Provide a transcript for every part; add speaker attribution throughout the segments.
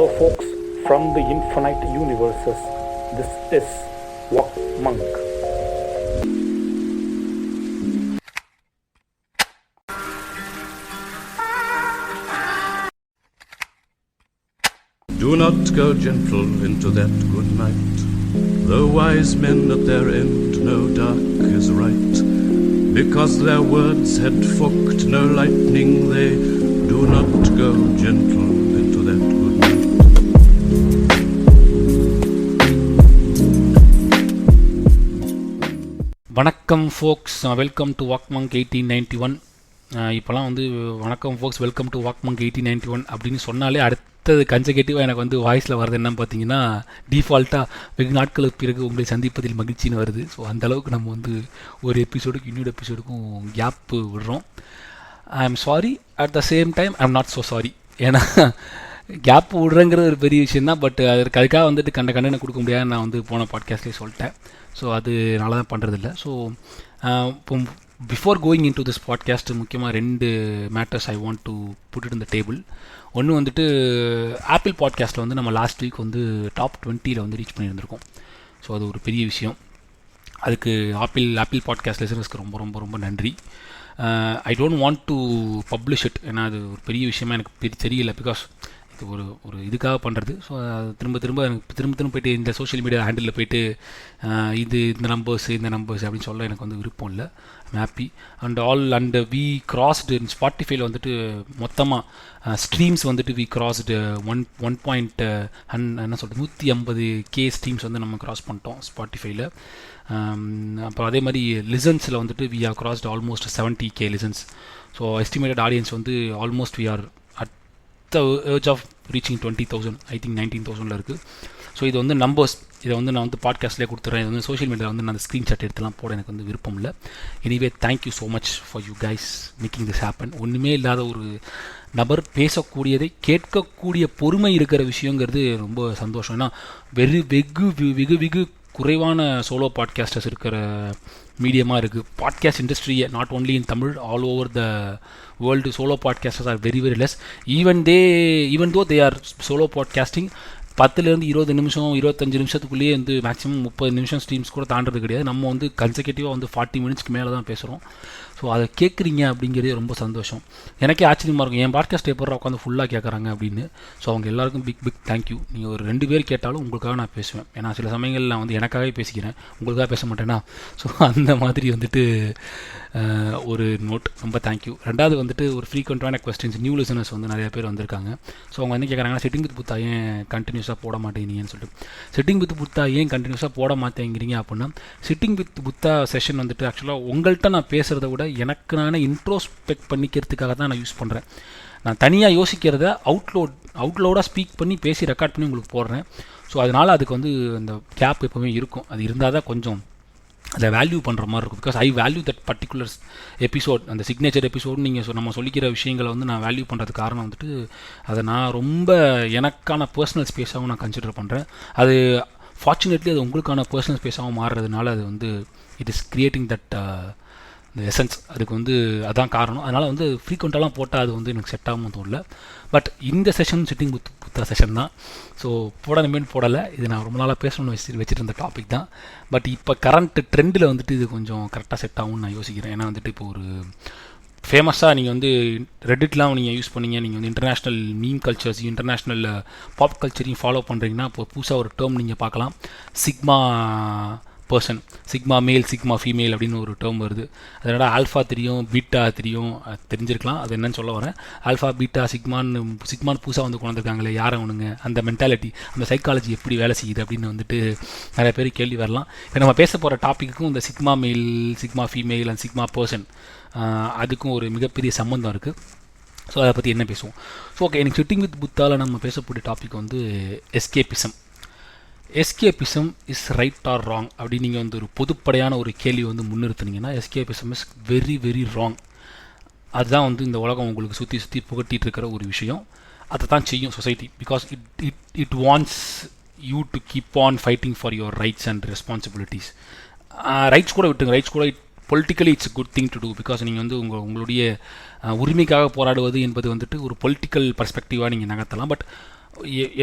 Speaker 1: So folks, from the infinite universes, this is Walk Monk.
Speaker 2: Do not go gentle into that good night. The wise men at their end know dark is right. Because their words had forked no lightning, they do not go gentle into that good night.
Speaker 3: வணக்கம் ஃபோக்ஸ், welcome to walk monk 1891. இப்போலாம் வந்து வணக்கம் ஃபோக்ஸ், welcome to walk monk 1891 அப்படின்னு சொன்னாலே அடுத்தது கன்சர்கேட்டிவாக எனக்கு வந்து வாய்ஸில் வருது என்னன்னு பார்த்தீங்கன்னா, டிஃபால்ட்டாக வெகு நாட்களுக்கு பிறகு உங்களை சந்திப்பதில் மகிழ்ச்சின்னு வருது. ஸோ அந்தளவுக்கு நம்ம வந்து ஒரு எபிசோடுக்கு இன்னொரு எபிசோடுக்கும் கேப்பு விடுறோம். I am sorry, at the same time I am not so sorry. ஏன்னா கேப் விடுறேங்கிறது ஒரு பெரிய விஷயம் தான். பட் அதுக்காக வந்துட்டு கண்டனை கொடுக்க முடியாது. நான் வந்து போன பாட்காஸ்ட்லேயே சொல்லிட்டேன். ஸோ அதனால தான் பண்ணுறதில்ல. ஸோ இப்போ before going in to this podcast முக்கியமாக 2 matters I want to put it in the table. ஒன்று வந்துட்டு ஆப்பிள் பாட்காஸ்ட்டில் வந்து நம்ம லாஸ்ட் வீக் வந்து டாப் 20 வந்து ரீச் பண்ணியிருந்திருக்கோம். ஸோ அது ஒரு பெரிய விஷயம். அதுக்கு ஆப்பிள் பாட்காஸ்ட் லிசனர்ஸ்க்கு ரொம்ப ரொம்ப ரொம்ப நன்றி. I don't want to publish it, ஏன்னா அது ஒரு பெரிய விஷயமா எனக்கு தெரியல. பிகாஸ் இது ஒரு இதுக்காக பண்ணுறது. ஸோ திரும்ப எனக்கு போய்ட்டு இந்த சோஷியல் மீடியா ஹேண்டிலில் போய்ட்டு இந்த நம்பர்ஸ் அப்படின்னு சொல்ல எனக்கு வந்து விருப்பம் இல்லை. I'm happy and we crossed ஸ்பாட்டிஃபைல வந்துட்டு மொத்தமாக ஸ்ட்ரீம்ஸ் வந்துட்டு வி கிராஸ்டு 150K ஸ்ட்ரீம்ஸ் வந்து நம்ம கிராஸ் பண்ணிட்டோம் ஸ்பாட்டிஃபைல. அப்புறம் அதே மாதிரி லிசன்ஸில் வந்துட்டு we are crossed almost 70K listens. So estimated audience வந்து almost we are the urge of reaching 20,000, I think 19,000 இருக்குது. ஸோ இது வந்து நம்பர்ஸ். இதை வந்து நான் வந்து பாட்காஸ்ட்லேயே கொடுத்துட்றேன். இது வந்து சோஷியல் மீடியாவில் வந்து நான் அந்த ஸ்க்ரீன்ஷாட் எடுத்துலாம் போட எனக்கு வந்து விருப்பம் இல்லை. Anyway thank you so much for you guys making this happen. ஒன்றுமே இல்லாத ஒரு நபர் பேசக்கூடியதை கேட்கக்கூடிய பொறுமை இருக்கிற விஷயங்கிறது ரொம்ப சந்தோஷம். ஏன்னா வெகு குறைவான சோலோ பாட்காஸ்டர்ஸ் இருக்கிற மீடியமாக இருக்குது பாட்காஸ்ட் இண்டஸ்ட்ரியை. Not only in Tamil, all over the world solo podcasters are very less. Even though they are solo podcasting 10 to 20 நிமிஷம் 25 நிமிஷத்துக்குள்ளேயே வந்து மேக்ஸிமம் 30 நிமிஷம் ஸ்ட்ரீம்ஸ் கூட தாண்டது கிடையாது. நம்ம வந்து கன்சர்கேட்டிவாக வந்து 40 மினிட்ஸ்க்கு மேலே தான் பேசுகிறோம். ஸோ அதை கேட்குறீங்க அப்படிங்கிறதே ரொம்ப சந்தோஷம். எனக்கே ஆச்சரியமாக இருக்கும், என் பாட்காஸ்ட் எப்போ உட்காந்து ஃபுல்லாக கேட்குறாங்க அப்படின்னு. ஸோ அவங்க எல்லாருக்கும் பிக் தேங்க்யூ. நீங்கள் ஒரு 2 பேர் கேட்டாலும் உங்களுக்காக நான் பேசுவேன். ஏன்னா சில சமயங்கள் நான் வந்து எனக்காகவே பேசிக்கிறேன், உங்களுக்காக பேச மாட்டேன்னா. ஸோ அந்த மாதிரி வந்துட்டு ஒரு நோட், ரொம்ப தேங்க்யூ. ரெண்டாவது வந்துட்டு ஒரு ஃப்ரீக்வெண்ட்டான கொஸ்டின்ஸ், நியூ லிசனர்ஸ் வந்து நிறைய பேர் வந்திருக்காங்க. ஸோ அவங்க என்ன கேட்குறாங்கன்னா, சிட்டிங் வித் புத்தா ஏன் கண்டினியூஸாக போட மாட்டேங்கிறீங்கன்னு சொல்லிட்டு. சிட்டிங் வித் புத்தா ஏன் கண்டினியூஸாக போட மாட்டேங்கிறீங்க அப்படின்னா, சிட்டிங் வித் புத்தா செஷன் வந்துட்டு ஆக்சுவலாக உங்கள்கிட்ட நான் பேசுகிறத விட எனக்கு நானே இன்ட்ரோஸ்பெக்ட் பண்ணிக்கிறதுக்காக தான் நான் யூஸ் பண்ணுறேன். நான் தனியாக யோசிக்கிறத அவுட்லோடாக ஸ்பீக் பண்ணி பேசி ரெக்கார்ட் பண்ணி உங்களுக்கு போடுறேன். ஸோ அதனால் அதுக்கு வந்து அந்த கேப் எப்போவுமே இருக்கும். அது இருந்தால் தான் கொஞ்சம் அதை வேல்யூ பண்ணுற மாதிரி இருக்கும். Because I value that particular episode, அந்த சிக்னேச்சர் எபிசோடு நீங்கள் நம்ம சொல்லிக்கிற விஷயங்களை வந்து நான் வேல்யூ பண்ணுறதுக்கு காரணம் வந்துட்டு அதை நான் ரொம்ப எனக்கான பர்சனல் ஸ்பேஸாகவும் நான் கன்சிடர் பண்ணுறேன். அது ஃபார்ச்சுனேட்லி அது உங்களுக்கான பர்சனல் ஸ்பேஸாகவும் மாறுறதுனால அது வந்து இட் இஸ் கிரியேட்டிங் தட் இந்த எசன்ஸ். அதுக்கு வந்து அதான் காரணம். அதனால் வந்து ஃப்ரீக்வெண்ட்டாலாம் போட்டால் அது வந்து எனக்கு செட் ஆகும் தோணல. பட் இந்த session sitting with Buddha session தான். ஸோ போடலை. இது நான் ரொம்ப நாளாக பேசணும்னு வச்சுட்டு இருந்த டாபிக் தான். பட் இப்போ கரண்ட் ட்ரெண்டில் வந்துட்டு இது கொஞ்சம் கரெக்டாக செட் ஆகும்னு நான் யோசிக்கிறேன். ஏன்னா வந்துட்டு இப்போ ஒரு ஃபேமஸாக நீங்கள் வந்து ரெடிட்லாம் நீங்கள் யூஸ் பண்ணீங்க, நீங்கள் வந்து international meme cultures, international pop கல்ச்சரையும் ஃபாலோ பண்ணுறீங்கன்னா இப்போ புதுசாக ஒரு டேர்ம் நீங்கள் பார்க்கலாம். Sigma person, sigma male, sigma female அப்படின்னு ஒரு டேர்ம் வருது. அதனால ஆல்ஃபா தெரியும், பீட்டா தெரிஞ்சிருக்கலாம். அது என்னன்னு சொல்ல வரேன். ஆல்ஃபா, பீட்டா, சிக்மான் புதுசாக வந்து கொண்டு வந்திருக்காங்களே, யார் அவனுங்க, அந்த மென்டாலிட்டி, அந்த சைக்காலஜி எப்படி வேலை செய்யுது அப்படின்னு வந்துட்டு நிறைய பேர் கேள்வி வரலாம். இப்போ நம்ம பேச போகிற டாப்பிக்கும் இந்த sigma male, sigma female and sigma person அதுக்கும் ஒரு மிகப்பெரிய சம்மந்தம் இருக்குது. ஸோ அதை பற்றி என்ன பேசுவோம். ஸோ ஓகே, எனக்கு சிட்டிங் வித் புத்தாவில் நம்ம பேசக்கூடிய டாபிக் வந்து escapism. Escapism is right or wrong அப்படின்னு நீங்கள் வந்து ஒரு பொதுப்படையான ஒரு கேள்வி வந்து முன்னிறுத்துனீங்கன்னா, எஸ்கேபிசம் இஸ் வெரி ராங். அதுதான் வந்து இந்த உலகம் உங்களுக்கு சுற்றி புகட்டிகிட்டு இருக்கிற ஒரு விஷயம். அதை தான் செய்யும் society. Because it wants you to keep on fighting for your rights and responsibilities. Rights கூட விட்டுங்க, ரைட்ஸ் கூட politically it's good thing to do. Because நீங்கள் வந்து உங்களுடைய உரிமைக்காக போராடுவது என்பது வந்துட்டு ஒரு பொலிட்டிக்கல் பர்ஸ்பெக்டிவாக நீங்கள் நகர்த்தலாம். பட்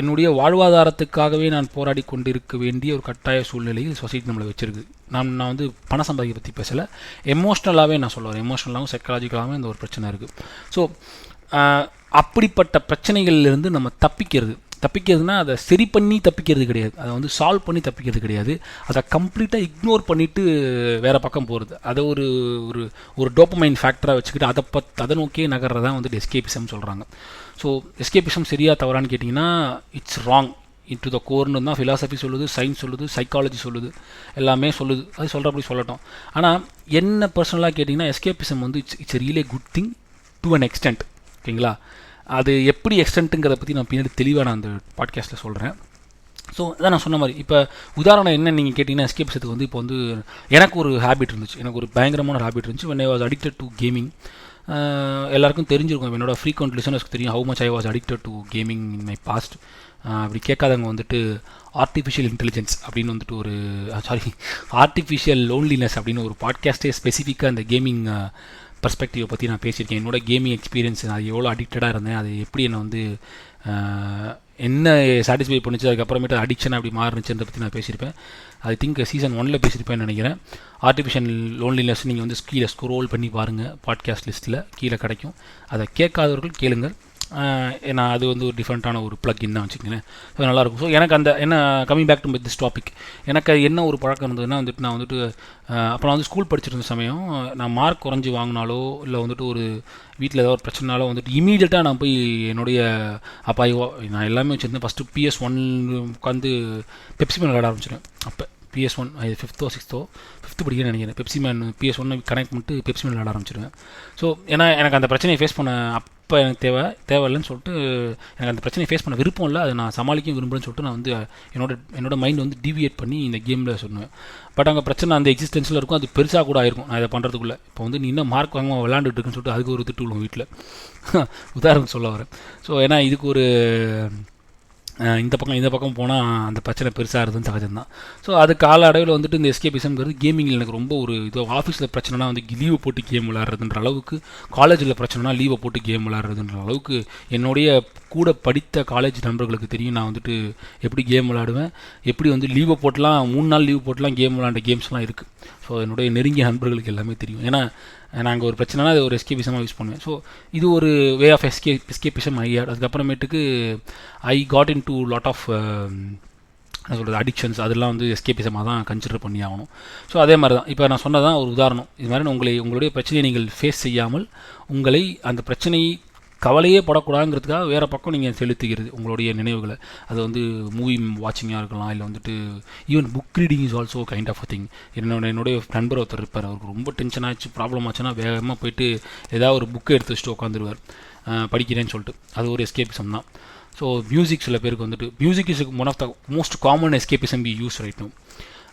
Speaker 3: என்னுடைய வாழ்வாதாரத்துக்காகவே நான் போராடி கொண்டிருக்க வேண்டிய ஒரு கட்டாய சூழ்நிலையில் சொசைட்டி நம்மளை வச்சிருக்கு. நான் வந்து பண சம்பாதிக்க பற்றி பேசலை, எமோஷ்னலாகவே நான் சொல்லுவேன். எமோஷ்னலாகவும் சைக்காலஜிக்கலாகவும் இந்த ஒரு பிரச்சனை இருக்குது. ஸோ அப்படிப்பட்ட பிரச்சனைகள்லேருந்து நம்ம தப்பிக்கிறதுனா அதை சரி பண்ணி தப்பிக்கிறது கிடையாது, அதை வந்து சால்வ் பண்ணி தப்பிக்கிறது கிடையாது, அதை கம்ப்ளீட்டாக இக்னோர் பண்ணிவிட்டு வேறு பக்கம் போகிறது. அதை ஒரு ஒரு ஒரு டோப்பமைன் ஃபேக்டராக வச்சுக்கிட்டு அதை நோக்கியே நகர்றதான் வந்துட்டு எஸ்கேபிசம் சொல்கிறாங்க. ஸோ எஸ்கேபிசம் சரியா தவறான்னு கேட்டிங்கன்னா இட்ஸ் ராங் இன்டு த கோர்னு தான் ஃபிலாசபி சொல்லுது, சயின்ஸ் சொல்லுது, சைக்காலஜி சொல்லுது, எல்லாமே சொல்லுது. அது சொல்கிறப்படி சொல்லட்டும். ஆனால் என்ன பர்சனலாக கேட்டிங்கன்னா எஸ்கேபிசம் வந்து it's really good thing to an extend. ஓகேங்களா? அது எப்படி எக்ஸ்டென்ட்டுங்கிறத பற்றி நான் பின்னாடி தெளிவாக நான் அந்த பாட்காஸ்ட்டில் சொல்கிறேன். ஸோ அதான் நான் சொன்ன மாதிரி இப்போ உதாரணம் என்ன நீங்கள் கேட்டிங்கன்னா எஸ்கேபிசத்துக்கு வந்து இப்போ வந்து எனக்கு ஒரு ஹேபிட் இருந்துச்சு, எனக்கு ஒரு பயங்கரமான ஹேபிட் இருந்துச்சு. when I was addicted to gaming. எல்லாருக்கும் தெரிஞ்சிருக்கும், என்னோட ஃப்ரீக்வெண்ட் லிசனர்ஸ்க்கு தெரியும் how much I was addicted to gaming in my past. அப்படி கேட்காதவங்க வந்துட்டு ஆர்டிஃபிஷியல் இன்டெலிஜென்ஸ் அப்படின்னு வந்துட்டு ஒரு ஆர்டிஃபிஷியல் லோன்லினஸ் அப்படின்னு ஒரு பாட்காஸ்ட்டே ஸ்பெசிஃபிக்காக அந்த கேமிங் பர்ஸ்பெக்டிவை பற்றி நான் பேசியிருக்கேன். என்னோட கேமிங் எக்ஸ்பீரியன்ஸ், அது எவ்வளோ அடிக்டடாக இருந்தேன், அது எப்படி என்னை வந்து என்ன சாட்டிஸ்ஃபை பண்ணிச்சு, அதுக்கப்புறமேட்டு அடிக்ஷன் அப்படி மாறுனுச்சுன்றதை பற்றி நான் பேசியிருப்பேன். ஐ திங்க் சீசன் 1 பேசியிருப்பேன்னு நினைக்கிறேன். ஆர்டிஃபிஷியல் லோன்லினஸ் நீங்கள் வந்து கீழே ஸ்க்ரோல் பண்ணி பாருங்கள், பாட்காஸ்ட் லிஸ்ட்டில் கீழே கிடைக்கும். அதை கேட்காதவர்கள் கேளுங்கள். ஏன்னா அது வந்து ஒரு டிஃப்ரெண்ட்டான ஒரு ப்ளக்இன் தான் வச்சுக்கோங்களேன். ஸோ நல்லாயிருக்கும். ஸோ எனக்கு அந்த என்ன coming back to this topic, எனக்கு என்ன ஒரு பழக்கம் இருந்ததுன்னா வந்துட்டு நான் வந்துட்டு அப்புறம் வந்து ஸ்கூல் படிச்சிருந்த சமயம் நான் மார்க் குறைஞ்சி வாங்கினாலோ இல்லை வந்துட்டு ஒரு வீட்டில் ஏதாவது ஒரு பிரச்சனைனாலோ வந்துட்டு இமீடியட்டாக நான் போய் என்னுடைய அப்பாயோ நான் எல்லாமே வச்சுருந்தேன். ஃபஸ்ட்டு PS1 உட்காந்து பெப்சி மேன் விளையாட ஆரம்பிச்சிடுவேன். அப்போ PS1 5th or 6th படிக்கிறேன்னு நினைக்கிறேன். பெப்சி மேன் PS1 கனெக்ட் பண்ணிட்டு பெப்சி மேன் விளையாட ஆரம்பிச்சிடுவேன். ஸோ ஏன்னா எனக்கு அந்த பிரச்சனையை ஃபேஸ் பண்ண அப்போ எனக்கு தேவையில்லைன்னு சொல்லிட்டு, எனக்கு அந்த பிரச்சனையை ஃபேஸ் பண்ண விருப்பம் இல்லை, அதை நான் சமாளிக்க விரும்புகிறேன்னு சொல்லிட்டு நான் வந்து என்னோட மைண்ட் வந்து டிவியேட் பண்ணி இந்த கேமில் சொல்லுவேன். பட் அங்கே பிரச்சனை அந்த எக்ஸிஸ்டன்ஸில் இருக்கும், அது பெருசாக கூட ஆயிருக்கும் நான் இதை பண்ணுறதுக்குள்ளே. இப்போ வந்து நீ இன்னும் மார்க் வாங்க விளாண்டுட்டு இருக்குன்னு சொல்லிட்டு அதுக்கு ஒரு திட்டு விழுவும் வீட்டில். உதாரணம் சொல்ல வரேன். ஸோ ஏன்னா இதுக்கு ஒரு இந்த பக்கம் போனால் அந்த பிரச்சனை பெருசாக இருந்ததுன்னு சகஜம்தான். ஸோ அது கால அளவில் வந்துட்டு இந்த எஸ்கேபிசம்ங்கிறது கேமிங்கில் எனக்கு ரொம்ப ஒரு இது. ஆஃபீஸில் பிரச்சனைனா வந்து லீவை போட்டு கேம் விளாட்றதுன்ற அளவுக்கு, காலேஜில் பிரச்சனைனா லீவை போட்டு கேம் விளாட்றதுன்ற அளவுக்கு என்னுடைய கூட படித்த காலேஜ் நண்பர்களுக்கு தெரியும் நான் வந்துட்டு எப்படி கேம் விளாடுவேன், எப்படி வந்து லீவை போட்டுலாம் 3 நாள் லீவ் போட்டுலாம் கேம் விளாண்ட கேம்ஸ்லாம் இருக்குது. ஸோ என்னுடைய நெருங்கிய நண்பர்களுக்கு எல்லாமே தெரியும். ஏன்னா நாங்கள் ஒரு பிரச்சனைனா அது ஒரு எஸ்கேபிசமாக யூஸ் பண்ணுவேன். ஸோ இது ஒரு வே ஆஃப் எஸ்கேபிசம் ஐயாட். அதுக்கப்புறமேட்டுக்கு I got into lot of என்ன சொல்கிறது அடிக்ஷன்ஸ், அதெல்லாம் வந்து எஸ்கேபிசமாக தான் கன்சிடர் பண்ணி ஆகணும். ஸோ அதே மாதிரி தான் இப்போ நான் சொன்னதான் ஒரு உதாரணம். இது மாதிரி உங்களுடைய பிரச்சனையை நீங்கள் ஃபேஸ் செய்யாமல் உங்களை அந்த பிரச்சனையை கவலையே படக்கூடாதுங்கிறதுக்காக வேறு பக்கம் நீங்கள் செலுத்துகிறது உங்களுடைய நினைவுகளை. அது வந்து மூவி வாட்சிங்காக இருக்கலாம், இல்லை வந்துட்டு even book reading is also kind of a thing. என்னுடைய நண்பர் ஒருத்தர் இருப்பார், அவருக்கு ரொம்ப டென்ஷன் ஆச்சு, ப்ராப்ளம் ஆச்சுன்னா வேகமாக போயிட்டு ஏதாவது ஒரு புக்கை எடுத்து வச்சுட்டு உட்காந்துருவார் படிக்கிறேன்னு சொல்லிட்டு. அது ஒரு எஸ்கேபிசம் தான். ஸோ மியூசிக் சில பேருக்கு வந்துட்டு music is one of the most common escapism because right now.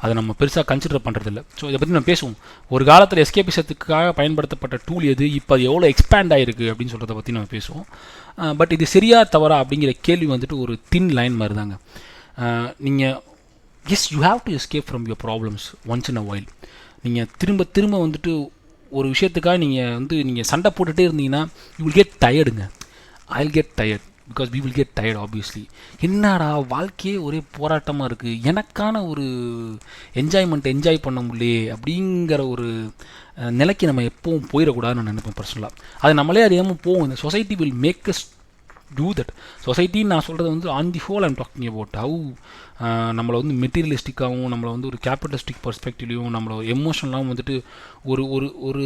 Speaker 3: அதை நம்ம பெருசாக கன்சிடர் பண்ணுறதில்ல. ஸோ இதை பற்றி நம்ம பேசுவோம். ஒரு காலத்தில் எஸ்கேபிசத்துக்காக பயன்படுத்தப்பட்ட டூல் எது, இப்போ அது எவ்வளோ எக்ஸ்பேண்ட் ஆகிருக்கு அப்படின்னு சொல்கிறத பற்றி நம்ம பேசுவோம். பட் இது சரியா தவறா அப்படிங்கிற கேள்வி வந்துட்டு ஒரு தின் லைன் மாதிரி தாங்க. நீங்கள் you have to escape from your problems once in a while. நீங்கள் திரும்ப வந்துட்டு ஒரு விஷயத்துக்காக நீங்கள் சண்டை போட்டுகிட்டே இருந்தீங்கன்னா யூ வில் கெட் டயர்டுங்க. I will get tired because we will get tired obviously. என்னடா வாழ்க்கையே ஒரே போராட்டமாக இருக்குது, எனக்கான ஒரு என்ஜாய் பண்ண முடியலையே அப்படிங்கிற ஒரு நிலைக்கு நம்ம எப்பவும் போயிடக்கூடாதுன்னு நான் நினைப்பேன் பர்சனலாக. அது நம்மளே அறியாமல் போகும். இந்த society will make us do that. சொசைட்டின்னு நான் சொல்கிறது வந்து on the whole I'm talking about how நம்மளை வந்து மெட்டீரியலிஸ்டிக்காகவும் நம்மளை வந்து ஒரு கேபிட்டலிஸ்டிக் பர்ஸ்பெக்டிவ்லையும் நம்மளை எமோஷனலாகவும் வந்துட்டு ஒரு ஒரு ஒரு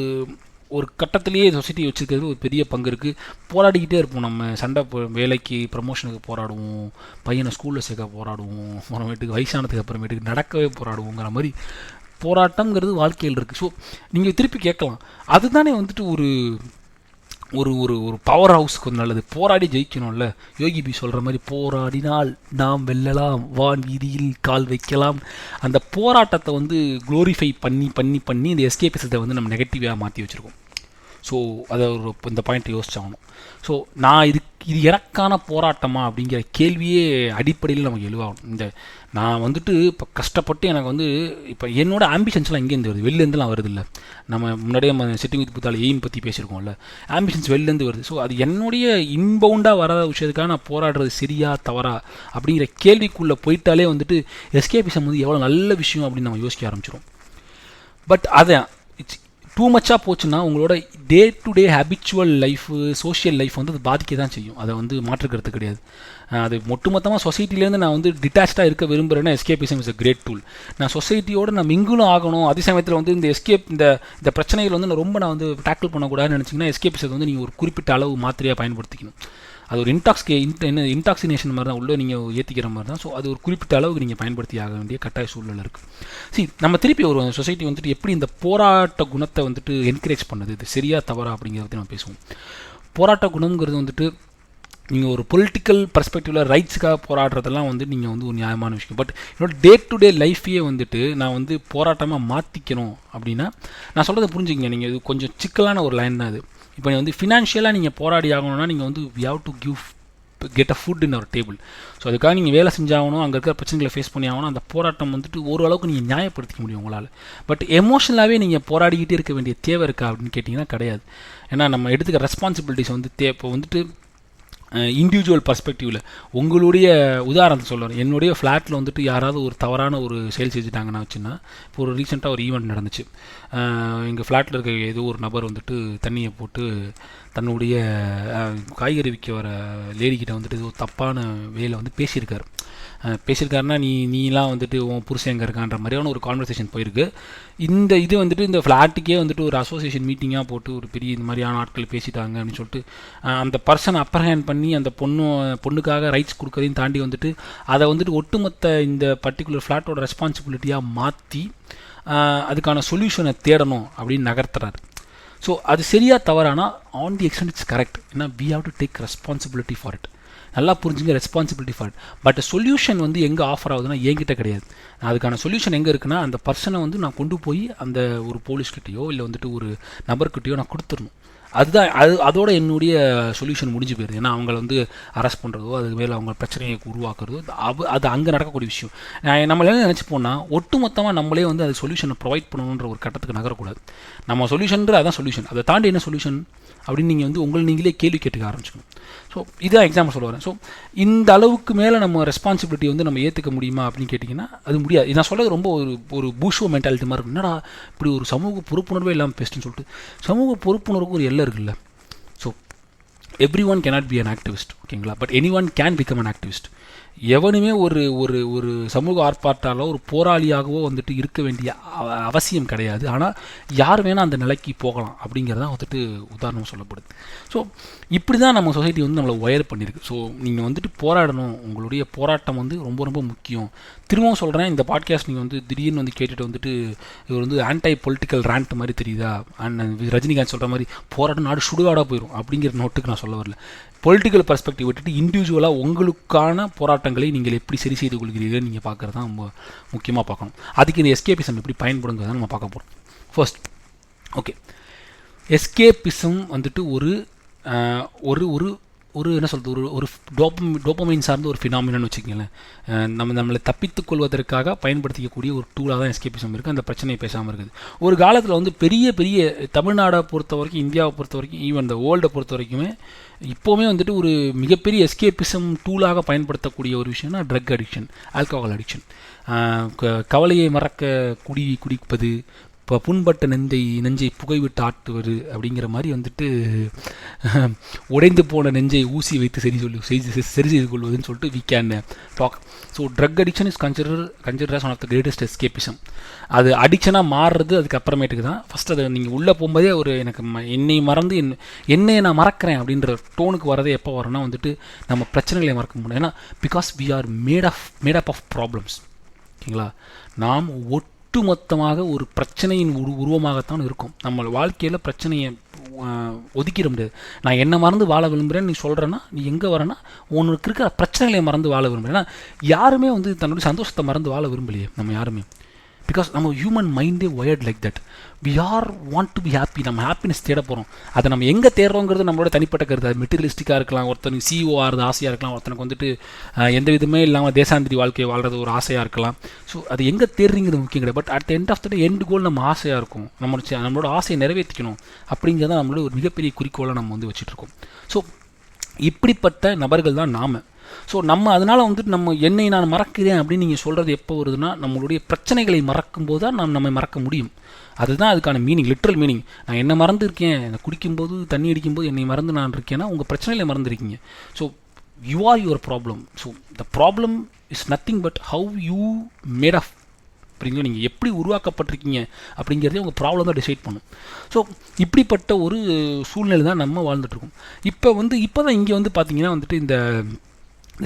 Speaker 3: ஒரு கட்டத்திலேயே சொசைட்டி வச்சுருக்கிறது ஒரு பெரிய பங்கு இருக்குது. போராடிக்கிட்டே இருப்போம். நம்ம சண்டை வேலைக்கு ப்ரமோஷனுக்கு போராடுவோம், பையனை ஸ்கூலில் சேர்க்க போராடுவோம், அப்புறமேட்டுக்கு வயசானதுக்கு அப்புறமேட்டுக்கு நடக்கவே போராடுவோங்கிற மாதிரி போராட்டங்கிறது வாழ்க்கையில் இருக்குது. ஸோ நீங்கள் திருப்பி கேட்கலாம், அதுதானே வந்துட்டு ஒரு ஒரு ஒரு ஒரு பவர் ஹவுஸ்க்கு கொஞ்சம் நல்லது. போராடி ஜெயிக்கணும்ல. யோகி பி சொல்கிற மாதிரி போராடினால் நாம் வெல்லலாம், வான் வீதியில் கால் வைக்கலாம். அந்த போராட்டத்தை வந்து க்ளோரிஃபை பண்ணி பண்ணி பண்ணி இந்த எஸ்கேபிசத்தை வந்து நம்ம நெகட்டிவாக மாற்றி வச்சுருக்கோம். ஸோ அதை இந்த பாயிண்ட் யோசிச்சாகணும். ஸோ நான் இது எனக்கான போராட்டமா அப்படிங்கிற கேள்வியே அடிப்படையில் நமக்கு எழுவாகணும். நான் வந்துட்டு இப்போ கஷ்டப்பட்டு எனக்கு வந்து இப்போ என்னோட ஆம்பிஷன்ஸ்லாம் எங்கேருந்து வருது, வெளிலேருந்துலாம் வருது இல்லை. நம்ம முன்னாடியே சிட்டிங் வித் புத்தால் எய்ம் பற்றி பேசியிருக்கோம்ல, ஆம்பிஷன்ஸ் வெளிலேருந்து வருது. ஸோ அது என்னுடைய இன்பவுண்டாக வராத விஷயத்துக்காக நான் போராடுறது சரியா தவறா அப்படிங்கிற கேள்விக்குள்ளே போயிட்டாலே வந்துட்டு எஸ்கேபிசம் வந்து எவ்வளோ நல்ல விஷயம் அப்படின்னு நம்ம யோசிக்க ஆரம்பிச்சிடும். பட் அதை டூ மச்சாக போச்சுன்னா உங்களோட day to day habitual life, social life வந்து அது பாதிக்க தான் செய்யும். அதை வந்து மாற்றுக்கிறது கிடையாது. அது ஒட்டுமொத்தமாக சொசைட்டிலேருந்து நான் வந்து டிட்டாச்சாக இருக்க விரும்புகிறேன்னா escapism is a great tool. நான் சொசைட்டியோடு நான் மிங்கிலும் ஆகணும், அதே சமயத்தில் வந்து இந்த பிரச்சனைகள் வந்து நான் வந்து டேக்கிள் பண்ணக்கூடாதுன்னு நினச்சிங்கன்னா எஸ்கேபிசம் வந்து நீங்கள் ஒரு குறிப்பிட்ட அளவு மாத்திரையாக பயன்படுத்திக்கணும். அது ஒரு இன்டாக்சினேஷன் மாதிரி தான், உள்ளே நீங்கள் ஏற்றிக்கிற மாதிரி தான். ஸோ அது ஒரு குறிப்பிட்ட அளவுக்கு நீங்கள் பயன்படுத்தி ஆக வேண்டிய கட்டாய சூழ்நிலை இருக்குது. நம்ம திருப்பி ஒரு சொசைட்டி வந்துட்டு எப்படி இந்த போராட்ட குணத்தை வந்துட்டு என்கரேஜ் பண்ணுது, இது சரியா தவறா அப்படிங்கிறத பற்றி நம்ம பேசுவோம். போராட்ட குணம்ங்கிறது வந்துட்டு நீங்கள் ஒரு பொலிட்டிக்கல் பர்ஸ்பெக்டிவில் ரைட்ஸுக்காக போராடுறதெல்லாம் வந்து நீங்கள் வந்து ஒரு நியாயமான விஷயம். பட் என்னோட டே டு டே லைஃபையே வந்துட்டு நான் வந்து போராட்டமாக மாற்றிக்கணும் அப்படின்னா நான் சொல்கிறத புரிஞ்சுக்கிங்க. நீங்கள் இது கொஞ்சம் சிக்கலான ஒரு லைன் தான் அது. இப்போ வந்து ஃபினான்ஷியலாக நீங்கள் போராடி ஆகணும்னா நீங்கள் வந்து we have to get a foot in our table. So அதுக்காக நீங்கள் வேலை செஞ்சாகணும், அங்கே இருக்கிற பிரச்சனைகளை ஃபேஸ் பண்ணி ஆகணும். அந்த போராட்டம் வந்துட்டு ஓரளவுக்கு நீங்கள் நியாயப்படுத்திக்க முடியும் உங்களால். பட் எமோஷனலாகவே நீங்கள் போராடிக்கிட்டே இருக்க வேண்டிய தேவை இருக்கா அப்படின்னு கேட்டிங்கன்னா கிடையாது. ஏன்னா நம்ம எடுத்துக்க ரெஸ்பான்சிபிலிட்டிஸ் வந்து இப்போ வந்துட்டு இண்டிவிஜுவல் பர்ஸ்பெக்டிவில் உங்களுடைய உதாரணத்தை சொல்கிறேன். என்னுடைய ஃப்ளாட்டில் வந்துட்டு யாராவது ஒரு தவறான ஒரு செயல் செஞ்சுட்டாங்கன்னா வச்சுன்னா, இப்போ ஒரு ரீசெண்டாக ஒரு ஈவெண்ட் நடந்துச்சு. எங்கள் ஃப்ளாட்டில் இருக்க ஏதோ ஒரு நபர் வந்துட்டு தண்ணியை போட்டு தன்னுடைய காய்கறி விற்க வர லேடிக்கிட்ட வந்துட்டு ஏதோ தப்பான வேலை வந்து பேசியிருக்காருன்னா நீலாம் வந்துட்டு உன் புருஷன் எங்கே இருக்கான்ற மாதிரியான ஒரு கான்வர்சேஷன் போயிருக்கு. இது வந்துட்டு இந்த ஃப்ளாட்டுக்கே வந்துட்டு ஒரு அசோசியேஷன் மீட்டிங்காக போட்டு ஒரு பெரிய இந்த மாதிரியான ஆட்கள் பேசிட்டாங்க அப்படின்னு சொல்லிட்டு அந்த பர்சனை அப்பர் ஹேண்ட் பண்ணி அந்த பொண்ணுக்காக ரைட்ஸ் கொடுக்கறதையும் தாண்டி வந்துட்டு அதை வந்துட்டு ஒட்டுமொத்த இந்த பர்டிகுலர் ஃப்ளாட்டோட ரெஸ்பான்சிபிலிட்டியாக மாற்றி அதுக்கான சொல்யூஷனை தேடணும் அப்படின்னு நகர்த்துறாரு. ஸோ அது சரியாக தவறானா on the extent it's correct. ஏன்னா we have to take responsibility for it. நல்லா புரிஞ்சுங்க, responsibility for it. But solution வந்து எங்கே ஆஃபர் ஆகுதுன்னா என்கிட்ட கிடையாது. அதுக்கான சொல்யூஷன் எங்கே இருக்குன்னா அந்த பர்சனை வந்து நான் கொண்டு போய் அந்த ஒரு போலீஸ்கிட்டையோ இல்லை வந்துட்டு ஒரு நபர்கிட்டையோ நான் கொடுத்துடணும். அதுதான் அதோட என்னுடைய சொல்யூஷன் முடிஞ்சு போயிருது. ஏன்னா அவங்கள வந்து அரெஸ்ட் பண்ணுறதோ அதுக்கு மேலே அவங்க பிரச்சனையை உருவாக்குறதோ அது அங்கே நடக்கக்கூடிய விஷயம். நம்மளே நினச்சி போனால் ஒட்டுமொத்தமாக நம்மளே வந்து அது சொல்யூஷனை ப்ரொவைட் பண்ணணுன்ற ஒரு கட்டத்துக்கு நகரக்கூடாது. நம்ம சொல்யூஷன்றது அதான் சொல்யூஷன். அதை தாண்டி என்ன சொல்யூஷன் அப்படின்னு நீங்கள் வந்து உங்களை நீங்களே கேள்வி கேட்டுக்க ஆரம்பிச்சுக்கணும். ஸோ இதான் எக்ஸாம்பிள் சொல்ல வரேன். ஸோ இந்த அளவுக்கு மேலே நம்ம ரெஸ்பான்சிபிலிட்டி வந்து நம்ம ஏற்றுக்க முடியுமா அப்படின்னு கேட்டிங்கன்னா அது முடியாது. நான் சொல்கிறது ரொம்ப ஒரு பூஷோ மென்டாலிட்டி மாதிரி இருக்கும். என்னடா இப்படி ஒரு சமூக பொறுப்புணர்வே இல்லாமல் பேசுன்னு சொல்லிட்டு, சமூக பொறுப்புணர்வுக்கு ஒரு எல்லை இருக்குல்ல. So every one cannot be an activist, ஓகேங்களா? But any one can become an activist. எவனுமே ஒரு ஒரு ஒரு சமூக ஆர்ப்பாட்டாலோ ஒரு போராளியாகவோ வந்துட்டு இருக்க வேண்டிய அவசியம் கிடையாது. ஆனால் யார் வேணால் அந்த நிலைக்கு போகலாம் அப்படிங்கிறதான் வந்துட்டு உதாரணம் சொல்லப்படுது. ஸோ இப்படி தான் நம்ம சொசைட்டி வந்து நம்மளை ஒயர் பண்ணியிருக்கு. ஸோ நீங்கள் வந்துட்டு போராடணும், உங்களுடைய போராட்டம் வந்து ரொம்ப ரொம்ப முக்கியம். திரும்பவும் சொல்கிறேன், இந்த பாட்காஸ்ட் நீங்கள் வந்து திடீர்னு வந்து கேட்டுட்டு வந்துட்டு இவர் வந்து ஆன்டை பொலிட்டிக்கல் ரேண்ட் மாதிரி தெரியுதா, ரஜினிகாந்த் சொல்கிற மாதிரி போராட்டம் நாடு சுடுகாடாக போயிடும் அப்படிங்கிற நோட்டுக்கு நான் சொல்ல வரல. பொலிட்டிக்கல் பர்ஸ்பெக்டிவ் விட்டுட்டு இண்டிவிஜுவலாக உங்களுக்கான போராட்டங்களை நீங்கள் எப்படி சரி செய்து கொள்கிறீர்கள் நீங்கள் பார்க்குறது தான் ரொம்ப முக்கியமாக பார்க்கணும். அதுக்கு இந்த எஸ்கேபிசம் எப்படி பயன்படுங்கிறத நம்ம பார்க்க போகிறோம். ஃபர்ஸ்ட், ஓகே, எஸ்கேபிசம் வந்துட்டு ஒரு ஒரு ஒரு ஒரு என்ன சொல்கிறது, ஒரு டோப்பமைன் சார்ந்த ஒரு ஃபினாமினான்னு வச்சுக்கங்களேன். நம்மளை தப்பித்துக் கொள்வதற்காக பயன்படுத்திக்கக்கூடிய ஒரு டூலாக தான் எஸ்கேபிசம் இருக்குது. அந்த பிரச்சனையை பேசாமல் இருக்குது. ஒரு காலத்தில் வந்து பெரிய தமிழ்நாடை பொறுத்த வரைக்கும், இந்தியாவை பொறுத்த வரைக்கும், ஈவன் இந்த வேர்ல்டை பொறுத்த வரைக்குமே இப்போவுமே வந்துட்டு ஒரு மிகப்பெரிய எஸ்கேபிசம் டூலாக பயன்படுத்தக்கூடிய ஒரு விஷயம்னா ட்ரக் அடிக்ஷன், ஆல்கஹால் அடிக்ஷன். கவலையை மறக்க குடிப்பது, இப்போ புண்பட்ட நெஞ்சை புகைவிட்டு ஆட்டுவது அப்படிங்கிற மாதிரி வந்துட்டு உடைந்து போன நெஞ்சை ஊசி வைத்து சரி செய்து கொள்வதுன்னு சொல்லிட்டு we can talk. So drug addiction is consider as one of the greatest escapism. அது அடிக்ஷனாக மாறுறது அதுக்கு அப்புறமேட்டுக்கு தான். ஃபஸ்ட் அதை நீங்கள் உள்ளே போகும்போதே ஒரு எனக்கு என்னை மறந்து என்னையை நான் மறக்கிறேன் அப்படின்ற டோனுக்கு வரதே எப்போ வரணும்னா வந்துட்டு நம்ம பிரச்சனைகளை மறக்க முடியும். ஏன்னா because we are made up of problems, ஓகேங்களா? நாம் ஒட்டுமொத்தமாக ஒரு பிரச்சனையின் உருவமாகத்தான் இருக்கும். நம்ம வாழ்க்கையில் பிரச்சனையை ஒதுக்கிட முடியாது. நான் என்ன மறந்து வாழ விரும்புகிறேன்னு நீ சொல்கிறேன்னா, நீ எங்கே வரேன்னா உனக்கு இருக்கிற பிரச்சனைகளை மறந்து வாழ விரும்புகிறேன். ஏன்னா யாருமே வந்து தன்னுடைய சந்தோஷத்தை மறந்து வாழ விரும்பலையே. நம்ம யாருமே பிகாஸ் நம்ம ஹியூமன் மைண்டே wired like that. We are want to be happy. நம்ம ஹாப்பினஸ் தேட போகிறோம். அதை நம்ம எங்கே தேடுறோங்கிறது நம்மளோட தனிப்பட்ட கருத்து. அது மெட்டீரியலிஸ்டிக்காக இருக்கலாம், ஒருத்தனுக்கு சிஓ ஆகிறது ஆசையாக இருக்கலாம், ஒருத்தனுக்கு வந்துட்டு எந்த விதமே இல்லாமல் தேசாந்திரி வாழ்க்கையை வாழ்றது ஒரு ஆசையாக இருக்கலாம். ஸோ அது எங்கே தேடுறீங்கிறது முக்கியம் கிடையாது. But at end of the day end goal நம்ம ஆசையாக இருக்கும். நம்மளோட ஆசையை நிறைவேற்றிக்கணும் அப்படிங்கிறத நம்மளோட ஒரு மிகப்பெரிய குறிக்கோளை நம்ம வந்து வச்சுட்ருக்கோம். ஸோ இப்படிப்பட்ட நபர்கள் தான் நாம். ஸோ நம்ம அதனால் வந்துட்டு நம்ம என்னை நான் மறக்கிறேன் அப்படின்னு நீங்கள் சொல்கிறது எப்போ வருதுன்னா, நம்மளுடைய பிரச்சனைகளை மறக்கும்போது தான் நம்மை மறக்க முடியும். அதுதான் அதுக்கான மீனிங், லிட்ரல் மீனிங். நான் என்ன மறந்துருக்கேன், என்னை குடிக்கும்போது தண்ணி அடிக்கும்போது என்னை மறந்து நான் இருக்கேன்னா உங்கள் பிரச்சனைகளை மறந்துருக்கீங்க. So you are your problem. So the problem is nothing but how you made of அப்படிங்கிற நீங்கள் எப்படி உருவாக்கப்பட்டிருக்கீங்க அப்படிங்கிறதே உங்கள் ப்ராப்ளம் தான் டிசைட் பண்ணும். ஸோ இப்படிப்பட்ட ஒரு சூழ்நிலை தான் நம்ம வாழ்ந்துட்டுருக்கோம். இப்போ தான் இங்கே வந்து பார்த்தீங்கன்னா வந்துட்டு இந்த